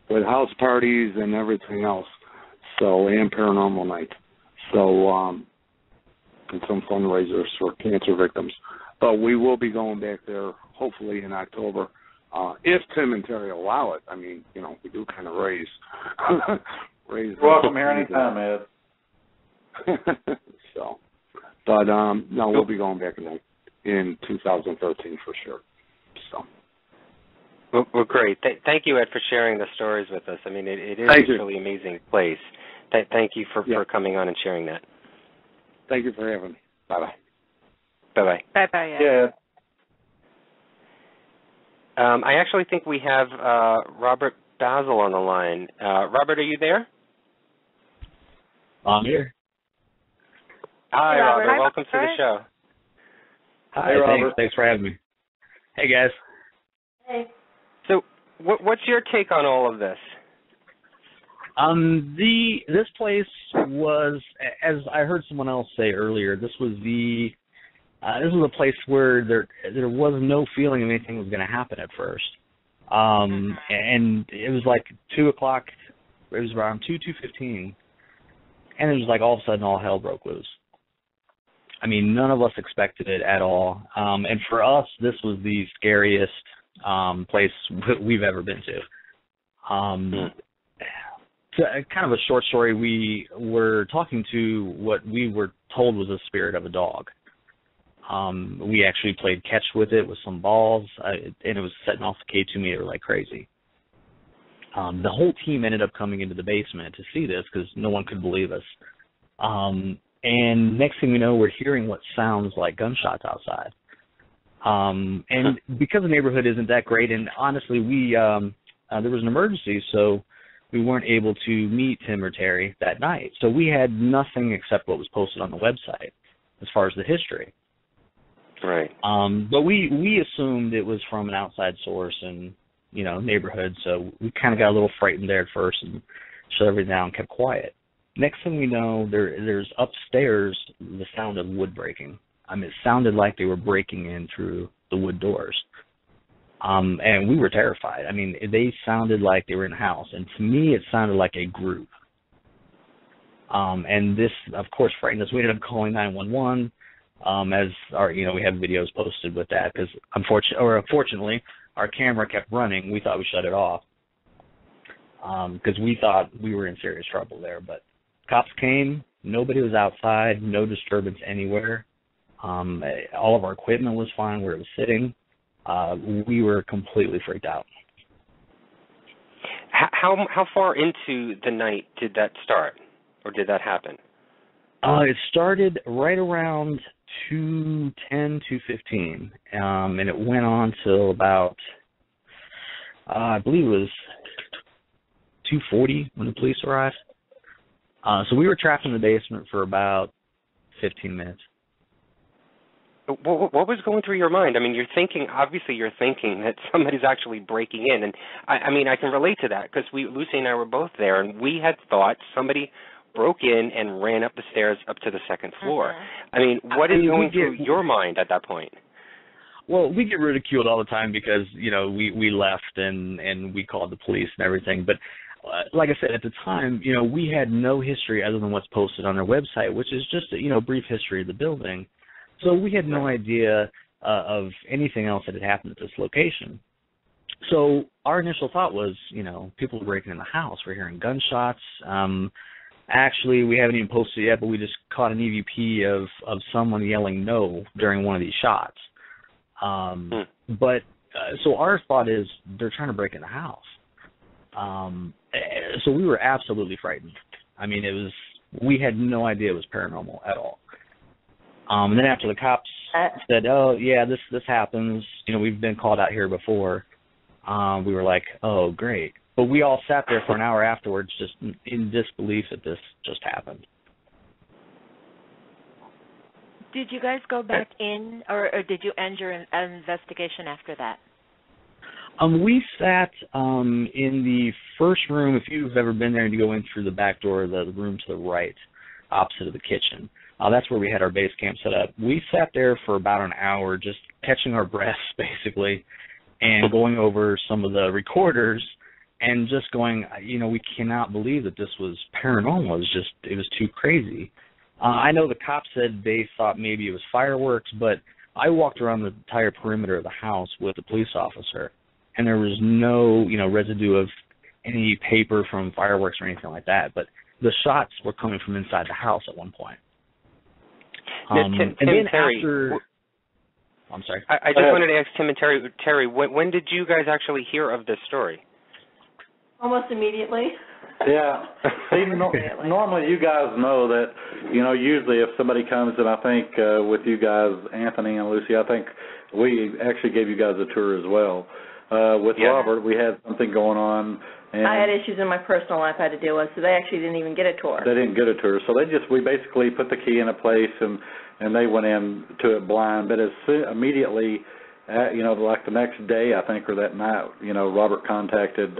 with house parties and everything else. So, and Paranormal Night. So, and some fundraisers for cancer victims. But we will be going back there hopefully in October, if Tim and Terrie allow it. I mean, you know, we do kind of raise. You're welcome here anytime, Ed. So, but no, we'll be going back in 2013 for sure. So. Well, great. Thank you, Ed, for sharing the stories with us. I mean, it is a really amazing place. Thank you for coming on and sharing that. Thank you for having me. Bye-bye. Bye-bye. Bye-bye, Ed. Yeah. I actually think we have Robert Brazeal on the line. Robert, are you there? I'm here. Hi, Hey, Robert. Robert. Welcome to the show. Hi, hey, Robert. Thanks for having me. Hey, guys. Hey. So, what's your take on all of this? This place was, as I heard someone else say earlier, this was a place where there was no feeling of anything was going to happen at first. And it was like 2 o'clock. It was around 2:15, and it was like all of a sudden all hell broke loose. I mean, none of us expected it at all. And for us, this was the scariest place we've ever been to. So, kind of a short story, we were talking to what we were told was a spirit of a dog. We actually played catch with it with some balls, and it was setting off the K2 meter like crazy. The whole team ended up coming into the basement to see this because no one could believe us. And next thing we know, we're hearing what sounds like gunshots outside. And because the neighborhood isn't that great, and honestly, there was an emergency, so we weren't able to meet Tim or Terrie that night. So we had nothing except what was posted on the website as far as the history. Right. But we assumed it was from an outside source and, you know, neighborhood, so we kind of got a little frightened there at first and shut everything down and kept quiet. Next thing we know, there's upstairs the sound of wood breaking. I mean, it sounded like they were breaking in through the wood doors. And we were terrified. I mean, they sounded like they were in a house. And to me, it sounded like a group. And this, of course, frightened us. We ended up calling 911 as our, you know, we have videos posted with that because unfortunately, our camera kept running. We thought we shut it off because we thought we were in serious trouble there. But cops came. Nobody was outside. No disturbance anywhere. All of our equipment was fine where it was sitting. We were completely freaked out. How far into the night did that start, or did that happen? It started right around 2:10, 2:15, and it went on till about, I believe it was 2:40 when the police arrived. So we were trapped in the basement for about 15 minutes. What was going through your mind? I mean, you're thinking that somebody's actually breaking in. And, I mean, I can relate to that because Lucy and I were both there, and we had thought somebody broke in and ran up the stairs up to the second floor. I mean, what is going through your mind at that point? Well, we get ridiculed all the time because, you know, we left and we called the police and everything. But like I said, at the time, you know, we had no history other than what's posted on their website, which is just a, you know, brief history of the building. So we had no idea of anything else that had happened at this location. So our initial thought was, you know, people were breaking in the house. We're hearing gunshots. Actually, we haven't even posted it yet, but we just caught an EVP of someone yelling no during one of these shots. But so our thought is they're trying to break in the house. So we were absolutely frightened. I mean, we had no idea it was paranormal at all. And then after the cops said, "Oh, yeah, this happens. You know, we've been called out here before," we were like, "Oh, great." But we all sat there for an hour afterwards just in disbelief that this just happened. Did you guys go back in, or did you end your investigation after that? We sat in the first room. If you've ever been there and you go in through the back door, the room to the right, opposite of the kitchen. That's where we had our base camp set up. We sat there for about an hour just catching our breaths, basically, and going over some of the recorders and just going, we cannot believe that this was paranormal. It was too crazy. I know the cops said they thought maybe it was fireworks, but I walked around the entire perimeter of the house with a police officer, and there was no, residue of any paper from fireworks or anything like that. But the shots were coming from inside the house at one point. I'm sorry. I just wanted to ask Tim and Terrie, when did you guys actually hear of this story? Almost immediately. Yeah. See, normally you guys know that, usually if somebody comes, and I think with you guys, Anthony and Lucy, I think we actually gave you guys a tour as well. With Robert, we had something going on. And I had issues in my personal life I had to deal with, so they actually didn't even get a tour. They didn't get a tour. So we basically put the key in a place, and they went into it blind. But immediately, like the next day, I think, or that night, Robert contacted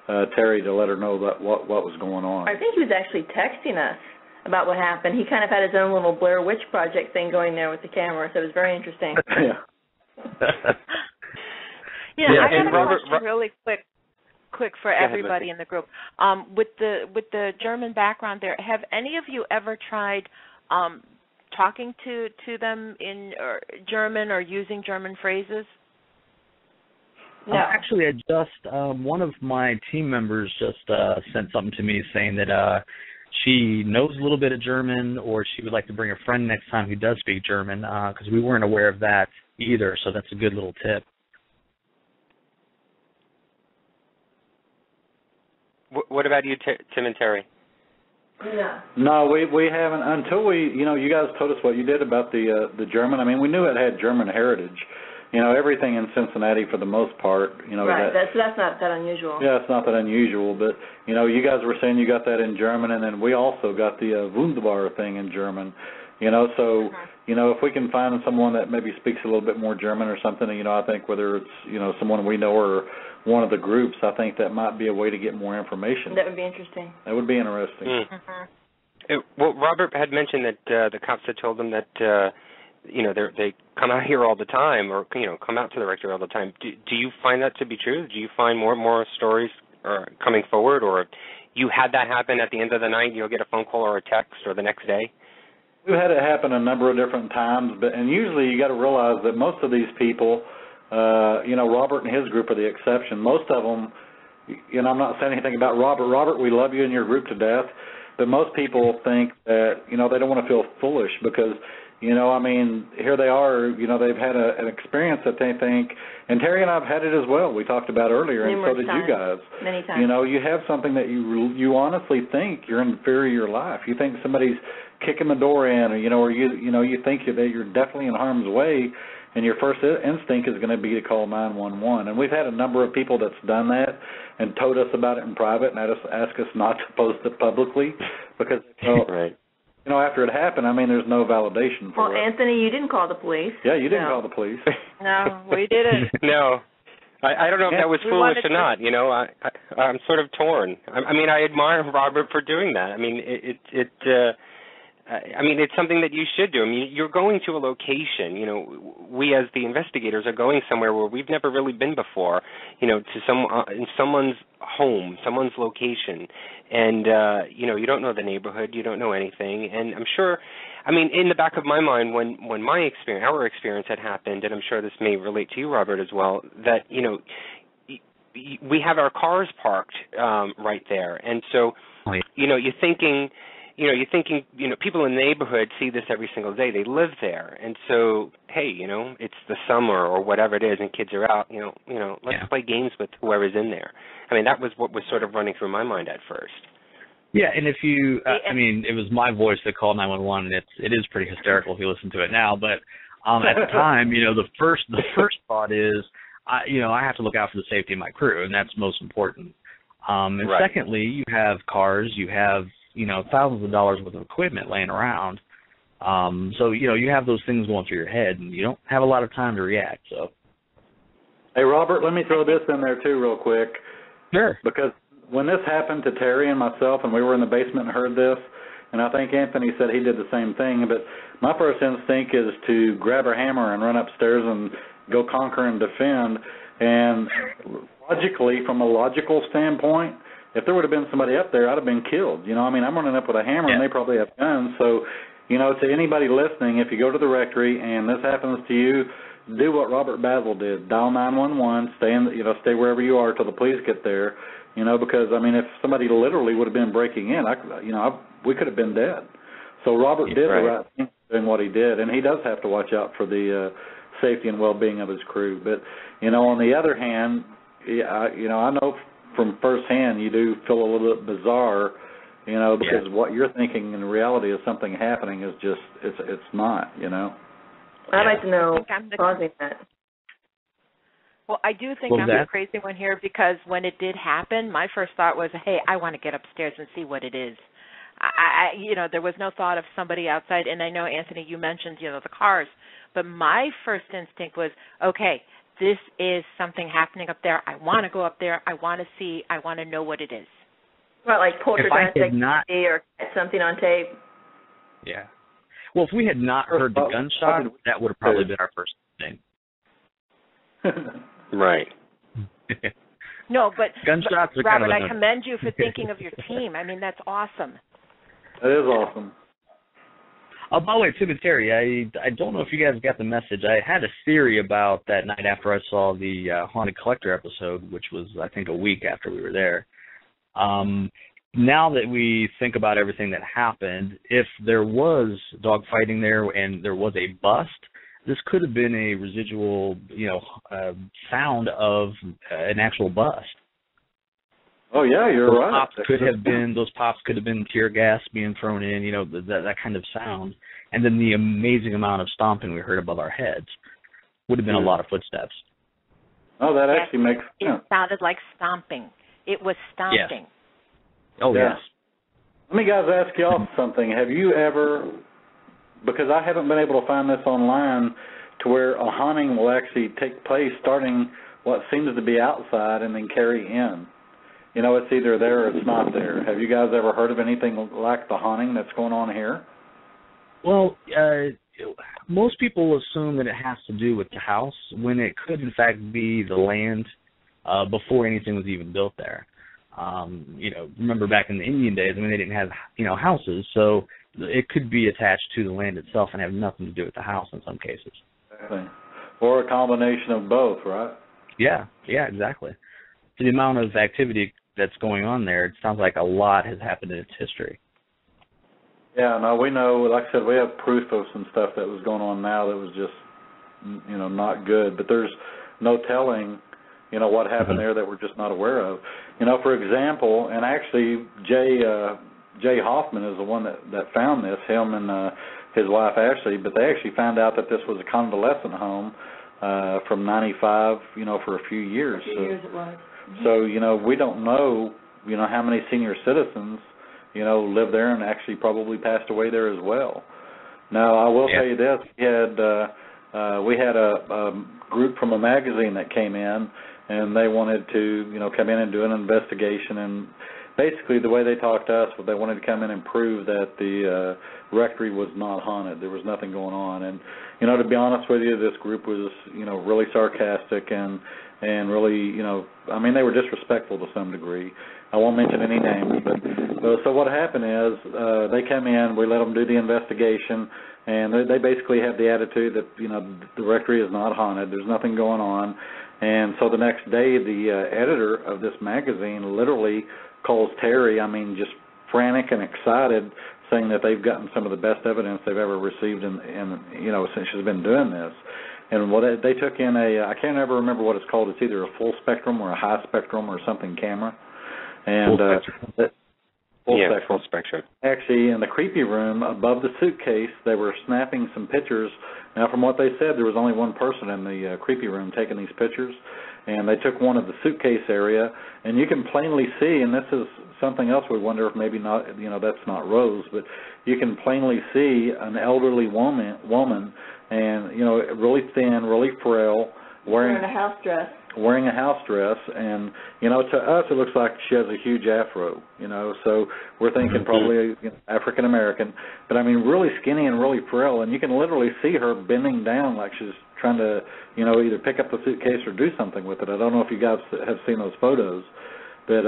Terrie to let her know that what was going on. I think he was actually texting us about what happened. He kind of had his own little Blair Witch Project thing going there with the camera, so it was very interesting. Yeah. I got a question really quick for everybody in the group. With the German background there, have any of you ever tried talking to them in German or using German phrases? No. Actually, I just one of my team members just sent something to me saying that she knows a little bit of German, or she would like to bring a friend next time who does speak German, because we weren't aware of that either. So that's a good little tip. What about you, Tim and Terrie? No, we haven't until you guys told us what you did about the German. I mean, we knew it had German heritage. Everything in Cincinnati for the most part. Right. That's not that unusual. Yeah, it's not that unusual. But you guys were saying you got that in German, and then we also got the Wunderbar thing in German. So if we can find someone that maybe speaks a little bit more German or something, I think whether it's someone we know or one of the groups, I think that might be a way to get more information. That would be interesting. That would be interesting. Well, Robert had mentioned that the cops had told them that they come out here all the time, or come out to the rectory all the time. Do you find that to be true? Do you find more and more stories coming forward, or you had that happen at the end of the night? You'll get a phone call or a text, or the next day. We've had it happen a number of different times, and usually you got to realize that most of these people, Robert and his group are the exception. Most of them, I'm not saying anything about Robert. Robert, we love you and your group to death, but most people think that, they don't want to feel foolish because, here they are, they've had an experience that they think, and Terrie and I have had it as well. We talked about earlier, and so did you guys. Many times. You have something that you honestly think you're in fear of your life. You think somebody's kicking the door in, or you think that you're definitely in harm's way, and your first instinct is going to be to call 911. And we've had a number of people that's done that and told us about it in private and asked us not to post it publicly because right. After it happened, there's no validation for it. Well, Anthony, you didn't call the police. Yeah, you didn't call the police. No, we didn't. No. I don't know if that was foolish or not. I'm sort of torn. I admire Robert for doing that. It's something that you should do. You're going to a location. We as the investigators are going somewhere where we've never really been before. To in someone's home, someone's location, and you don't know the neighborhood, you don't know anything. And I'm sure, in the back of my mind, when our experience had happened, and I'm sure this may relate to you, Robert, as well, that we have our cars parked right there, and so you're thinking. People in the neighborhood see this every single day. They live there, and so, hey, it's the summer or whatever it is, and kids are out. Let's play games with whoever's in there. That was what was sort of running through my mind at first. Yeah, and if you, it was my voice that called 911, and it is pretty hysterical if you listen to it now. But at the time, the first thought is, I have to look out for the safety of my crew, and that's most important. And right. Secondly, you have cars, you have thousands of dollars worth of equipment laying around. So, you have those things going through your head, and you don't have a lot of time to react. So, hey, Robert, let me throw this in there, too, real quick. Sure. Because when this happened to Terrie and myself, and we were in the basement and heard this, and I think Anthony said he did the same thing, but my first instinct is to grab a hammer and run upstairs go conquer and defend. And logically, from a logical standpoint, if there would have been somebody up there, I'd have been killed. You know, I mean, I'm running up with a hammer, and they probably have guns. So, you know, to anybody listening, if you go to the rectory and this happens to you, do what Robert Brazeal did: dial 911, stay wherever you are till the police get there. You know, because I mean, if somebody literally would have been breaking in, we could have been dead. So Robert did the right thing doing what he did, and he does have to watch out for the safety and well-being of his crew. But you know, on the other hand, I know from firsthand you do feel a little bit bizarre, you know, because what you're thinking in reality is something happening is just it's not, you know. I'd like to know causing that. Well, I do think I'm the crazy one here, because when it did happen, my first thought was, hey, I want to get upstairs and see what it is. There was no thought of somebody outside, and I know, Anthony, you mentioned, the cars, but my first instinct was, okay, this is something happening up there. I want to go up there. I want to see. I want to know what it is. Well, like poltergeist activity or something on tape. Yeah. Well, if we had not heard the gunshot, that would have probably been our first thing. Right. No, but gunshots are Robert, kind of I commend you for thinking of your team. I mean, that's awesome. That is awesome. Oh, by the way, Tim and Terrie, I don't know if you guys got the message. I had a theory about that night after I saw the Haunted Collector episode, which was, I think, a week after we were there. Now that we think about everything that happened, if there was dogfighting there and there was a bust, this could have been a residual, sound of an actual bust. Oh yeah, you're right. Those pops could have been tear gas being thrown in, that kind of sound, and then the amazing amount of stomping we heard above our heads would have been a lot of footsteps. Oh, that actually makes sense. It sounded like stomping. It was stomping. Yes. Oh yes. Let me guys ask y'all something. Have you ever? Because I haven't been able to find this online, to where a haunting will actually take place starting what seems to be outside and then carry in. It's either there or it's not there. Have you guys ever heard of anything like the haunting that's going on here? Well, most people assume that it has to do with the house, when it could, in fact, be the land before anything was even built there. Remember back in the Indian days, they didn't have, houses, so it could be attached to the land itself and have nothing to do with the house in some cases. Exactly. Or a combination of both, right? Yeah, exactly. So the amount of activity that's going on there, it sounds like a lot has happened in its history. Yeah, no, we know, like I said, we have proof of some stuff that was going on now that was just, not good. But there's no telling, what happened there that we're just not aware of. For example, and actually Jay Hoffman is the one that found this, him and his wife Ashley, but they actually found out that this was a convalescent home from 95, for a few years. A few years it was. So, we don't know, how many senior citizens, live there and actually probably passed away there as well. Now, I will tell you this, we had a group from a magazine that came in, and they wanted to, come in and do an investigation, and basically the way they talked to us was they wanted to come in and prove that the rectory was not haunted. There was nothing going on. And, to be honest with you, this group was, really sarcastic and really, they were disrespectful to some degree. I won't mention any names, but so what happened is they come in, we let them do the investigation, and they basically have the attitude that, the rectory is not haunted, there's nothing going on. And so the next day, the editor of this magazine literally calls Terrie, just frantic and excited, saying that they've gotten some of the best evidence they've ever received in since she's been doing this. And what they took in I can't ever remember what it's called. It's either a full spectrum or a high spectrum or something camera. And full spectrum. Actually, in the creepy room above the suitcase, they were snapping some pictures. Now, from what they said, there was only one person in the creepy room taking these pictures, and they took one of the suitcase area, and you can plainly see, and this is something else we wonder if maybe not, that's not Rose, but you can plainly see an elderly woman and, really thin, really frail, wearing a house dress. Wearing a house dress, and you know, to us it looks like she has a huge afro. You know, so we're thinking probably African American, but I mean really skinny and really frail, and you can literally see her bending down like she's trying to, you know, either pick up the suitcase or do something with it. I don't know if you guys have seen those photos, but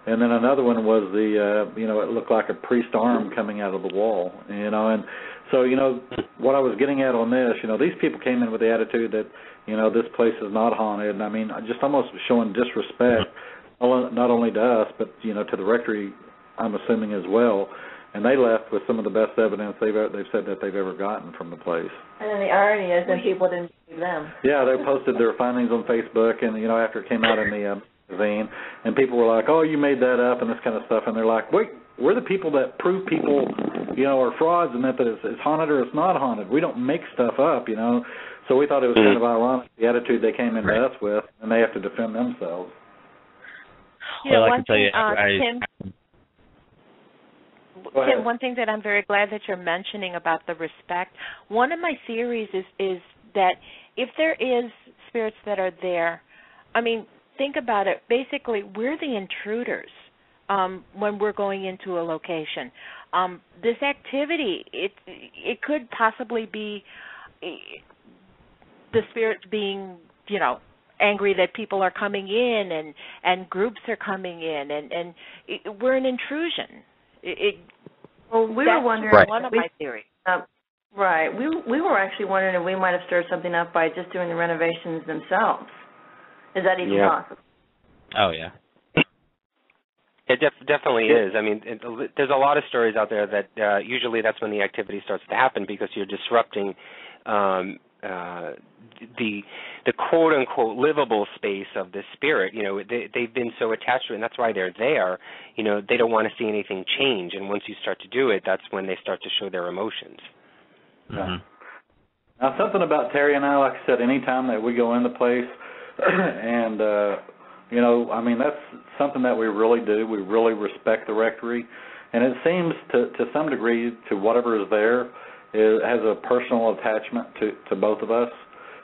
and then another one was the you know, it looked like a priest arm coming out of the wall. You know, and so you know what I was getting at on this, you know, these people came in with the attitude that, you know, this place is not haunted, and I mean, just almost showing disrespect, not only to us, but, you know, to the rectory, I'm assuming as well, and they left with some of the best evidence they've said that they've ever gotten from the place. And then the irony is that people didn't believe them. Yeah, they posted their findings on Facebook, and, you know, after it came out in the magazine, and people were like, oh, you made that up, and this kind of stuff, and they're like, wait, we're the people that prove people, you know, are frauds and that it's haunted or it's not haunted. We don't make stuff up, you know. So we thought it was kind of ironic, the attitude they came into us with, and they have to defend themselves. You know, I can tell you, Tim, one thing that I'm very glad that you're mentioning about the respect, one of my theories is that if there is spirits that are there, I mean, think about it. Basically, we're the intruders when we're going into a location. This activity, it could possibly be the spirits being, you know, angry that people are coming in and groups are coming in, and we're an intrusion. Well, we were wondering. One of my theories. Right. We were actually wondering if we might have stirred something up by just doing the renovations themselves. Is that even possible? Oh, yeah. It definitely is. I mean, there's a lot of stories out there that usually that's when the activity starts to happen because you're disrupting the quote unquote livable space of the spirit. You know, they've been so attached to it, and that's why they're there. You know, they don't want to see anything change, and once you start to do it, that's when they start to show their emotions. Mm-hmm. Now, something about Terrie and I, like I said, anytime that we go in the place, and you know, I mean, that's something that we really do. We really respect the rectory, and it seems to some degree to whatever is there. It has a personal attachment to both of us,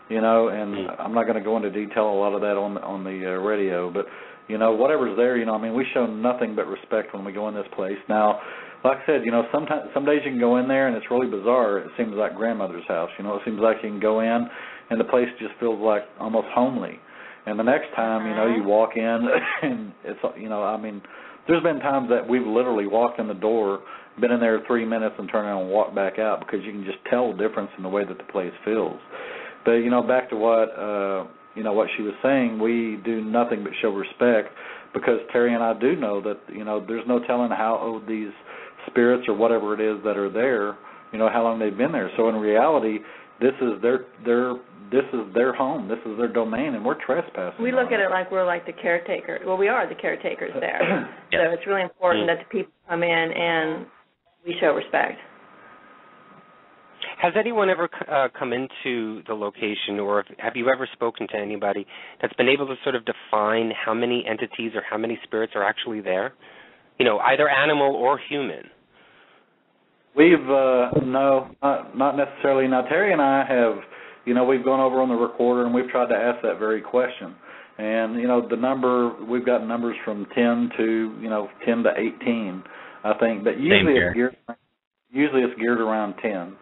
you know, and I'm not going to go into detail a lot of that on the radio, but, you know, whatever's there, you know, I mean, we show nothing but respect when we go in this place. Now, like I said, you know, some days you can go in there and it's really bizarre. It seems like grandmother's house, you know. It seems like you can go in and the place just feels like almost homely. And the next time, you know, you walk in and it's, you know, I mean, there's been times that we've literally walked in the door, been in there 3 minutes and turned around and walked back out because you can just tell the difference in the way that the place feels. But, you know, back to what, you know, what she was saying, we do nothing but show respect because Terrie and I do know that, you know, there's no telling how old these spirits or whatever it is that are there, you know, how long they've been there. So in reality, this is their home, this is their domain, and we're trespassing. We look at it like we're like the caretaker. Well, we are the caretakers there. So it's really important that the people come in and we show respect. Has anyone ever come into the location, or have you ever spoken to anybody that's been able to sort of define how many entities or how many spirits are actually there? You know, either animal or human. We've, no, not necessarily. Now, Terrie and I have, you know, we've gone over on the recorder and we've tried to ask that very question. And, you know, the number, we've got numbers from 10 to, you know, 10 to 18, I think. But usually it's geared around 10.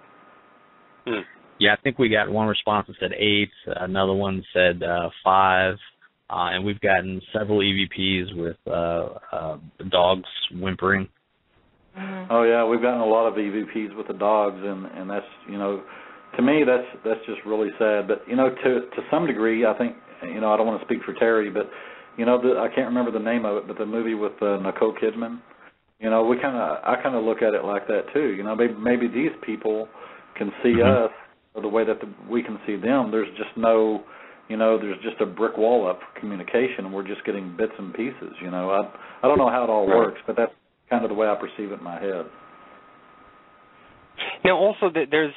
Yeah, I think we got one response that said 8, another one said 5, and we've gotten several EVPs with dogs whimpering. Oh yeah, we've gotten a lot of EVPs with the dogs, and that's, you know, to me that's just really sad. But you know, to some degree, I think, you know, I don't want to speak for Terrie, but you know, I can't remember the name of it, but the movie with Nicole Kidman, you know, I kind of look at it like that too. You know, maybe these people can see us the way that we can see them. There's just no, you know, there's just a brick wall up for communication, and we're just getting bits and pieces. You know, I don't know how it all works, but that's kind of the way I perceive it in my head. Now, also, there's,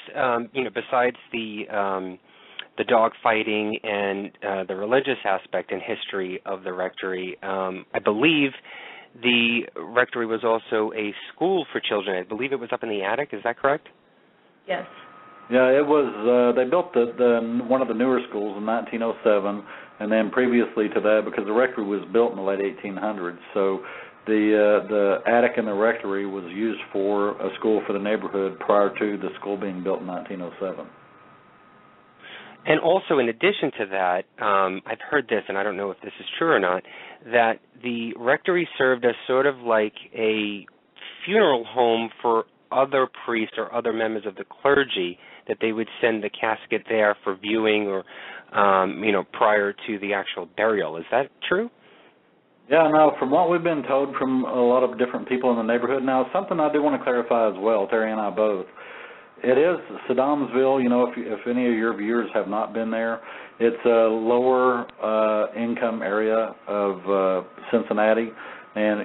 you know, besides the dog fighting and the religious aspect and history of the rectory, I believe the rectory was also a school for children. I believe it was up in the attic. Is that correct? Yes. Yeah, it was. They built the one of the newer schools in 1907, and then previously to that, because the rectory was built in the late 1800s, so the attic in the rectory was used for a school for the neighborhood prior to the school being built in 1907. And also, in addition to that, I've heard this, and I don't know if this is true or not, that the rectory served as sort of like a funeral home for other priests or other members of the clergy, that they would send the casket there for viewing or, prior to the actual burial. Is that true? Yeah, no, from what we've been told from a lot of different people in the neighborhood, now something I do want to clarify as well, Terry and I both. It is Sedamsville, if any of your viewers have not been there, it's a lower income area of Cincinnati. And,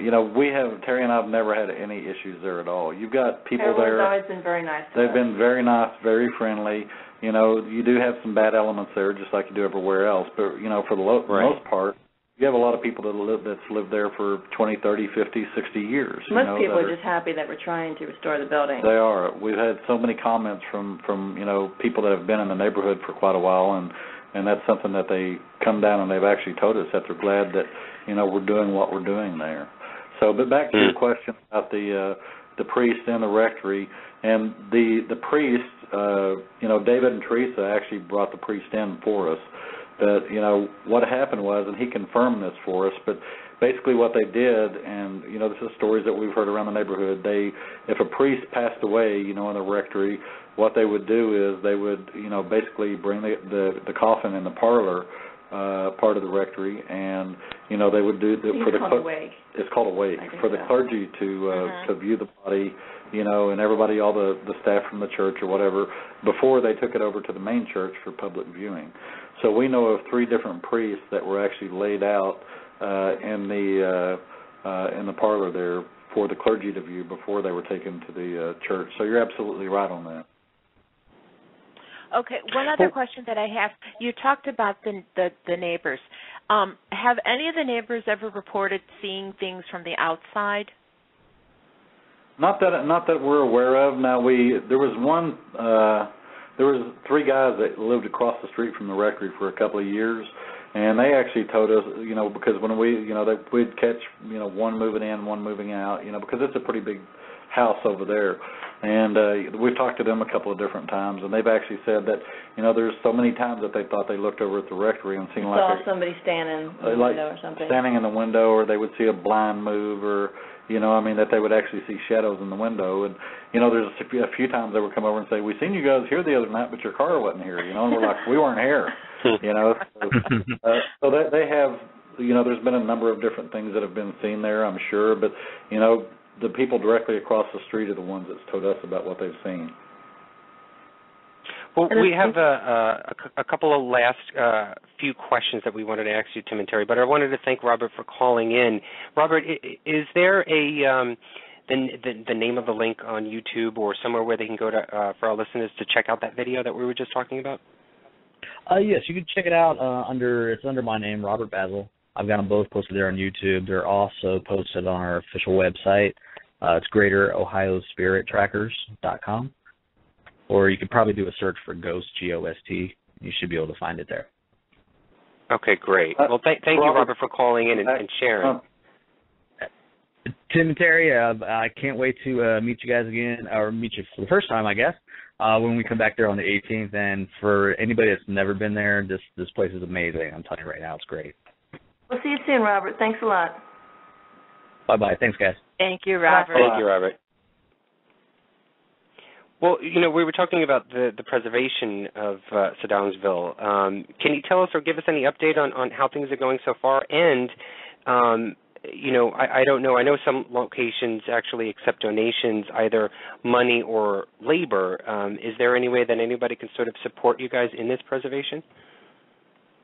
Terry and I have never had any issues there at all. You've got people there. Everyone's always been very nice to us. They've been very nice, very friendly. You do have some bad elements there, just like you do everywhere else. But, for the most part, you have a lot of people that's lived there for 20, 30, 50, 60 years. Most people are just happy that we're trying to restore the building. They are. We've had so many comments from people that have been in the neighborhood for quite a while, and that's something that they come down and they've actually told us that they're glad that we're doing what we're doing there. So, but back to your question about the priest and the rectory, and the priest, David and Teresa actually brought the priest in for us. But, what happened was, and he confirmed this for us, but basically what they did, and, this is stories that we've heard around the neighborhood, if a priest passed away, in the rectory, what they would do is they would, basically bring the coffin in the parlor part of the rectory, and, they would do for the wake. It's called a wake for the clergy to view the body, and everybody, all the staff from the church or whatever, before they took it over to the main church for public viewing. So we know of 3 different priests that were actually laid out in the parlor there for the clergy to view before they were taken to the church. So you're absolutely right on that. Okay, one other question that I have. You talked about the neighbors. Have any of the neighbors ever reported seeing things from the outside? Not that we're aware of. Now there was 3 guys that lived across the street from the rectory for a couple of years, and they actually told us, because when we'd catch, one moving in, one moving out, because it's a pretty big house over there. And we've talked to them a couple of different times, and they've actually said that, there's so many times that they thought they looked over at the rectory and seen somebody standing in the window or something. Standing in the window, or they would see a blind move, or, that they would actually see shadows in the window. And, there's a few times they would come over and say, we seen you guys here the other night, but your car wasn't here, and we're like, we weren't here, So they have, there's been a number of different things that have been seen there, I'm sure, but, the people directly across the street are the ones that's told us about what they've seen. Well, we have a couple of last few questions that we wanted to ask you, Tim and Terry, but I wanted to thank Robert for calling in. Robert, is there the name of the link on YouTube or somewhere where they can go to for our listeners to check out that video that we were just talking about? Yes, you can check it out it's under my name, Robert Brazeal. I've got them both posted there on YouTube. They're also posted on our official website. It's GreaterOhioSpiritTrackers.com. Or you could probably do a search for Ghost, G-O-S-T. You should be able to find it there. Okay, great. Well, thank you, Robert, for calling in and sharing. Tim and Terry, I can't wait to meet you guys again, or meet you for the first time, I guess, when we come back there on the 18th. And for anybody that's never been there, this place is amazing. I'm telling you right now, it's great. We'll see you soon, Robert. Thanks a lot. Bye-bye. Thanks, guys. Thank you, Robert. Thank you, Robert. Well, we were talking about the preservation of Sedamsville. Can you tell us or give us any update on how things are going so far? And, I don't know. I know some locations actually accept donations, either money or labor. Is there any way that anybody can sort of support you guys in this preservation?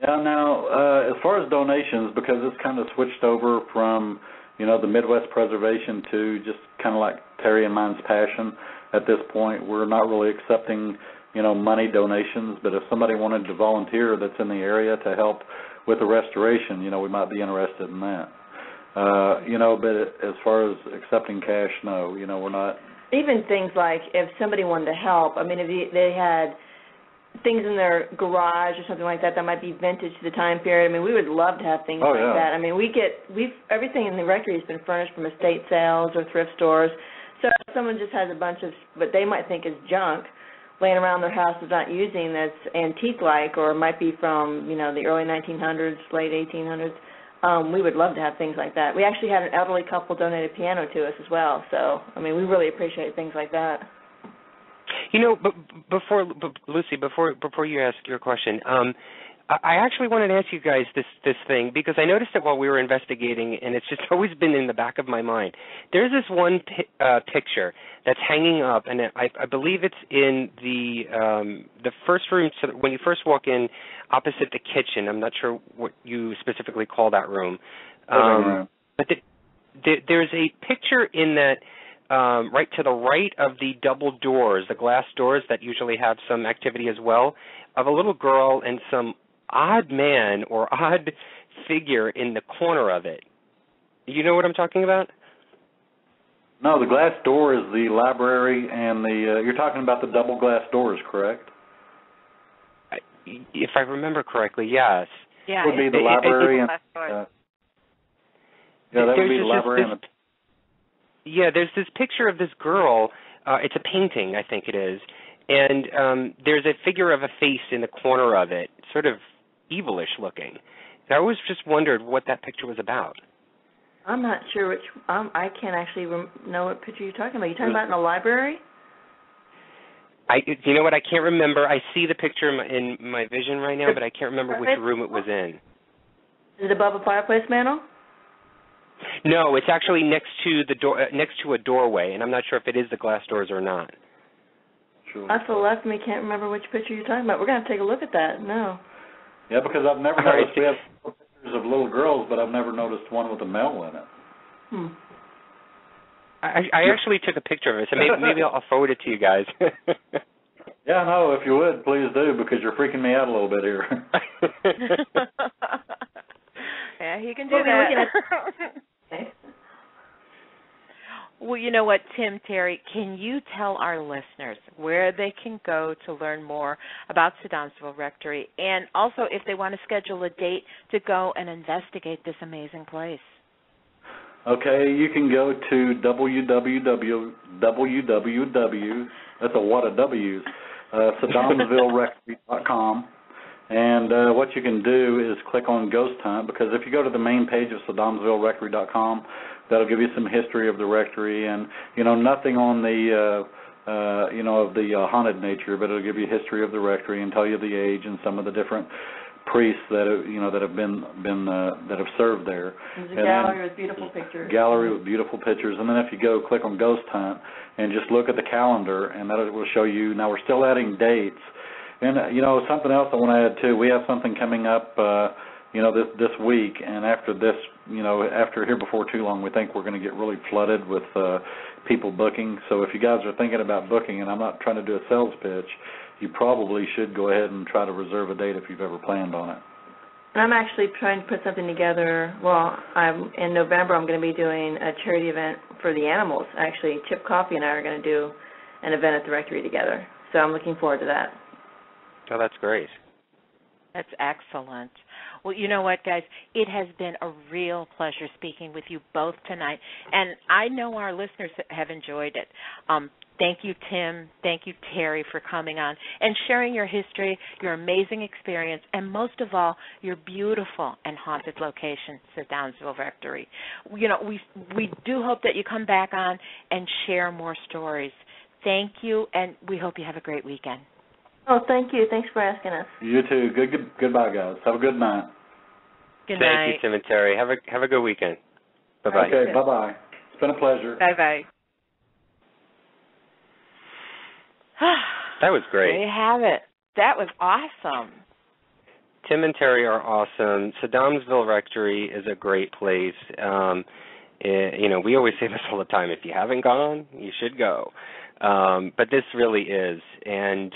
Yeah, now, as far as donations, because it's kind of switched over from, the Midwest preservation to just kind of like Terry and mine's passion at this point, we're not really accepting, money donations, but if somebody wanted to volunteer that's in the area to help with the restoration, we might be interested in that. But as far as accepting cash, no, we're not. even things like if somebody wanted to help, I mean, if they had things in their garage or something like that might be vintage to the time period, I mean, we would love to have things like that. I mean, everything in the rectory has been furnished from estate sales or thrift stores. So if someone just has a bunch of what they might think is junk laying around their house is not using that's antique-like or might be from, you know, the early 1900s, late 1800s, we would love to have things like that. We actually had an elderly couple donate a piano to us as well. So, I mean, we really appreciate things like that. You know, Lucy, before you ask your question, I actually wanted to ask you guys this thing because I noticed it while we were investigating, and it's just always been in the back of my mind. There's this one picture that's hanging up, and I believe it's in the first room. So when you first walk in, opposite the kitchen. I'm not sure what you specifically call that room. But there's a picture in that. Right to the right of the double doors, the glass doors that usually have some activity as well, of a little girl and some odd man or odd figure in the corner of it. You know what I'm talking about? No, the glass door is the library, and you're talking about the double glass doors, correct? If I remember correctly, yes. Yeah, it would be the library and that would be the library and the. Yeah, there's this picture of this girl. It's a painting, I think it is. And there's a figure of a face in the corner of it, sort of evilish looking. I always just wondered what that picture was about. I'm not sure which. I can't actually know what picture you're talking about. You're talking about in the library? You know what? I can't remember. I see the picture in my vision right now, but I can't remember which room it was in. Is it above a fireplace mantel? No, it's actually next to the door, next to a doorway, and I'm not sure if it is the glass doors or not. Sure. That's the left of me. Can't remember which picture you're talking about. We're going to take a look at that. No. Yeah, because I've never noticed. We have pictures of little girls, but I've never noticed one with a male in it. I actually took a picture of it, so maybe I'll forward it to you guys. Yeah, no, if you would, please do, because you're freaking me out a little bit here. Yeah, he can do that. Well, you know what, Tim, Terrie, can you tell our listeners where they can go to learn more about Sedamsville Rectory, and also if they want to schedule a date to go and investigate this amazing place? Okay, you can go to that's a lot of W's, Sedamsvillerectory.com. And what you can do is click on Ghost Hunt, because if you go to the main page of Sedamsvillerectory.com, that'll give you some history of the rectory, and nothing on the of the haunted nature, but it'll give you history of the rectory and tell you the age and some of the different priests that have served there. There's a gallery with beautiful pictures. Gallery with beautiful pictures, and then if you go click on Ghost Hunt and just look at the calendar, and that will show you. Now we're still adding dates. And, something else I want to add, too, we have something coming up, this week, and after this, after here before too long, we think we're going to get really flooded with people booking. So if you guys are thinking about booking, and I'm not trying to do a sales pitch, you probably should go ahead and try to reserve a date if you've ever planned on it. And I'm actually trying to put something together. Well, in November I'm going to be doing a charity event for the animals. Actually, Chip Coffey and I are going to do an event at the rectory together. So I'm looking forward to that. Oh, that's great. That's excellent. Well, you know what, guys? It has been a real pleasure speaking with you both tonight, and I know our listeners have enjoyed it. Thank you, Tim. Thank you, Terrie, for coming on and sharing your history, your amazing experience, and most of all, your beautiful and haunted location, Sedamsville Rectory. We do hope that you come back on and share more stories. Thank you, and we hope you have a great weekend. Oh, thank you. Thanks for asking us. You too. Goodbye, guys. Have a good night. Good night. Thank you, Tim and Terrie. Have a good weekend. Bye-bye. Okay, bye-bye. It's been a pleasure. Bye-bye. That was great. There you have it. That was awesome. Tim and Terrie are awesome. Sedamsville Rectory is a great place. We always say this all the time. If you haven't gone, you should go. But this really is. And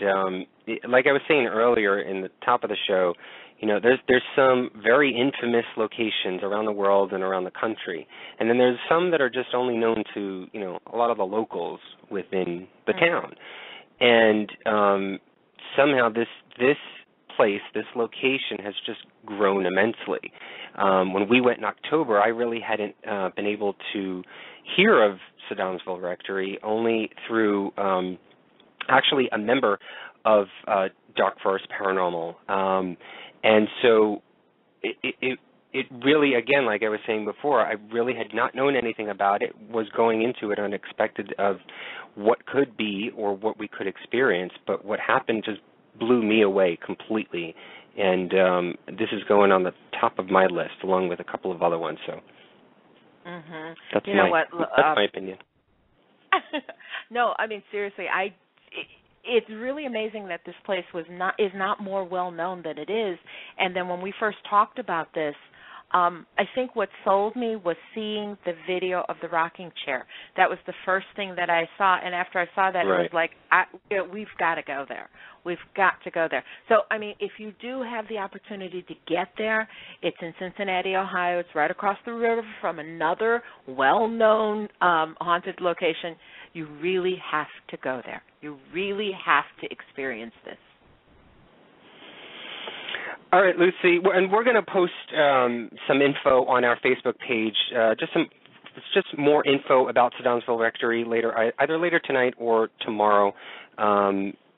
like I was saying earlier in the top of the show, there's some very infamous locations around the world and around the country, and then there's some that are just only known to a lot of the locals within the town. And somehow this place, this location, has just grown immensely. When we went in October, I really hadn't been able to hear of Sedamsville Rectory, only through actually a member of Dark Forest Paranormal. And so it really, again, like I was saying before, I really had not known anything about it, was going into it unexpected of what could be or what we could experience, but what happened just blew me away completely. And this is going on the top of my list, along with a couple of other ones. So that's my opinion. No, I mean, seriously, it's really amazing that this place is not more well known than it is. And then when we first talked about this, I think what sold me was seeing the video of the rocking chair. That was the first thing that I saw, and after I saw that, Right. It was like, we've got to go there. We've got to go there. So, I mean, if you do have the opportunity to get there, it's in Cincinnati, Ohio. It's right across the river from another well-known haunted location. You really have to go there. You really have to experience this. All right, Lucy, and we're going to post some info on our Facebook page, just more info about Sedamsville Rectory either later tonight or tomorrow.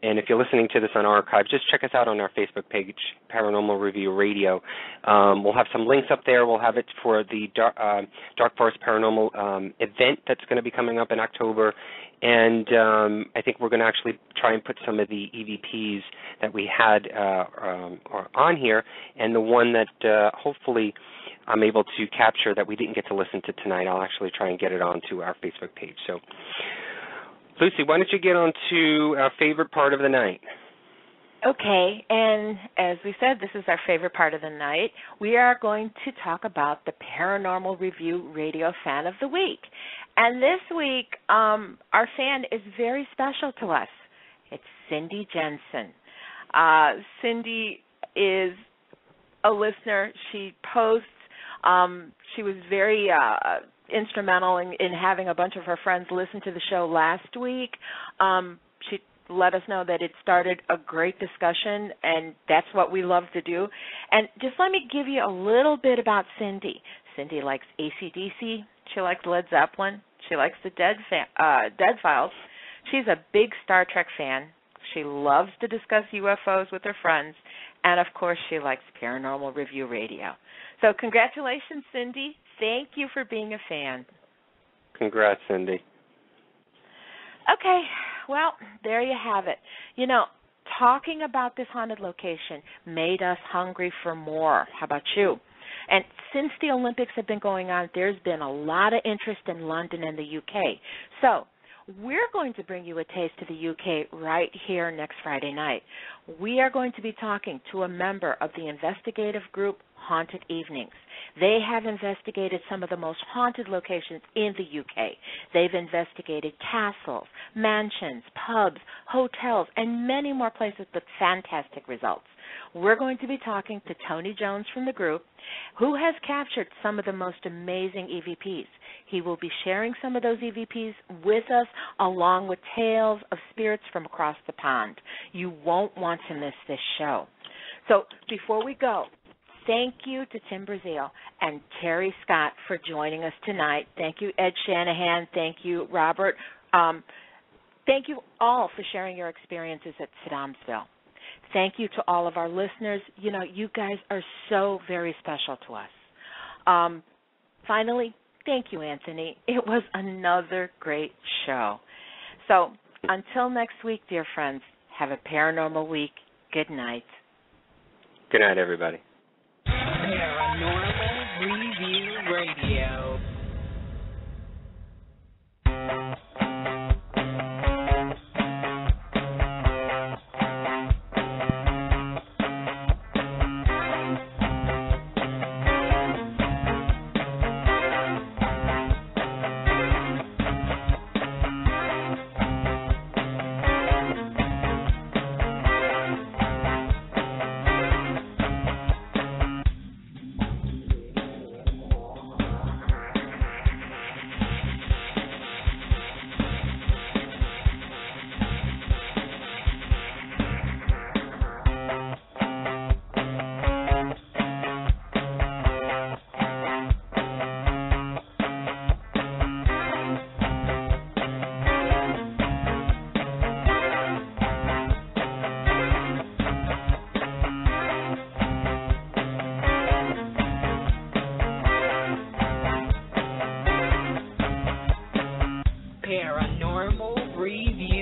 And if you're listening to this on archive, just check us out on our Facebook page, Paranormal Review Radio. We'll have some links up there. We'll have it for the Dark Forest Paranormal event that's going to be coming up in October. And I think we're going to actually try and put some of the EVPs that we had on here, and the one that hopefully I'm able to capture that we didn't get to listen to tonight, I'll actually try and get it onto our Facebook page. So, Lucy, why don't you get on to our favorite part of the night? Okay, and as we said, this is our favorite part of the night. We are going to talk about the Paranormal Review Radio Fan of the Week. And this week, our fan is very special to us. It's Cindy Jensen. Cindy is a listener. She posts. She was very instrumental in having a bunch of her friends listen to the show last week. She let us know that it started a great discussion, and that's what we love to do. And just let me give you a little bit about Cindy. Cindy likes AC/DC. She likes Led Zeppelin. She likes the Dead Files. She's a big Star Trek fan. She loves to discuss UFOs with her friends. And, of course, she likes Paranormal Review Radio. So congratulations, Cindy. Thank you for being a fan. Congrats, Cindy. Okay, well, there you have it. Talking about this haunted location made us hungry for more. How about you? And since the Olympics have been going on, there's been a lot of interest in London and the UK. So we're going to bring you a taste of the UK right here next Friday night. We are going to be talking to a member of the investigative group Haunted Evenings. They have investigated some of the most haunted locations in the UK. They've investigated castles, mansions, pubs, hotels, and many more places with fantastic results. We're going to be talking to Tony Jones from the group, who has captured some of the most amazing EVPs. He will be sharing some of those EVPs with us, along with tales of spirits from across the pond. You won't want to miss this show. So before we go, thank you to Tim Brazeal and Terrie Scott for joining us tonight. Thank you, Ed Shanahan. Thank you, Robert. Thank you all for sharing your experiences at Sedamsville. Thank you to all of our listeners. You guys are so very special to us. Finally, thank you, Anthony. It was another great show. So until next week, dear friends, have a paranormal week. Good night. Good night, everybody. Paranormal Review Radio. Paranormal Review.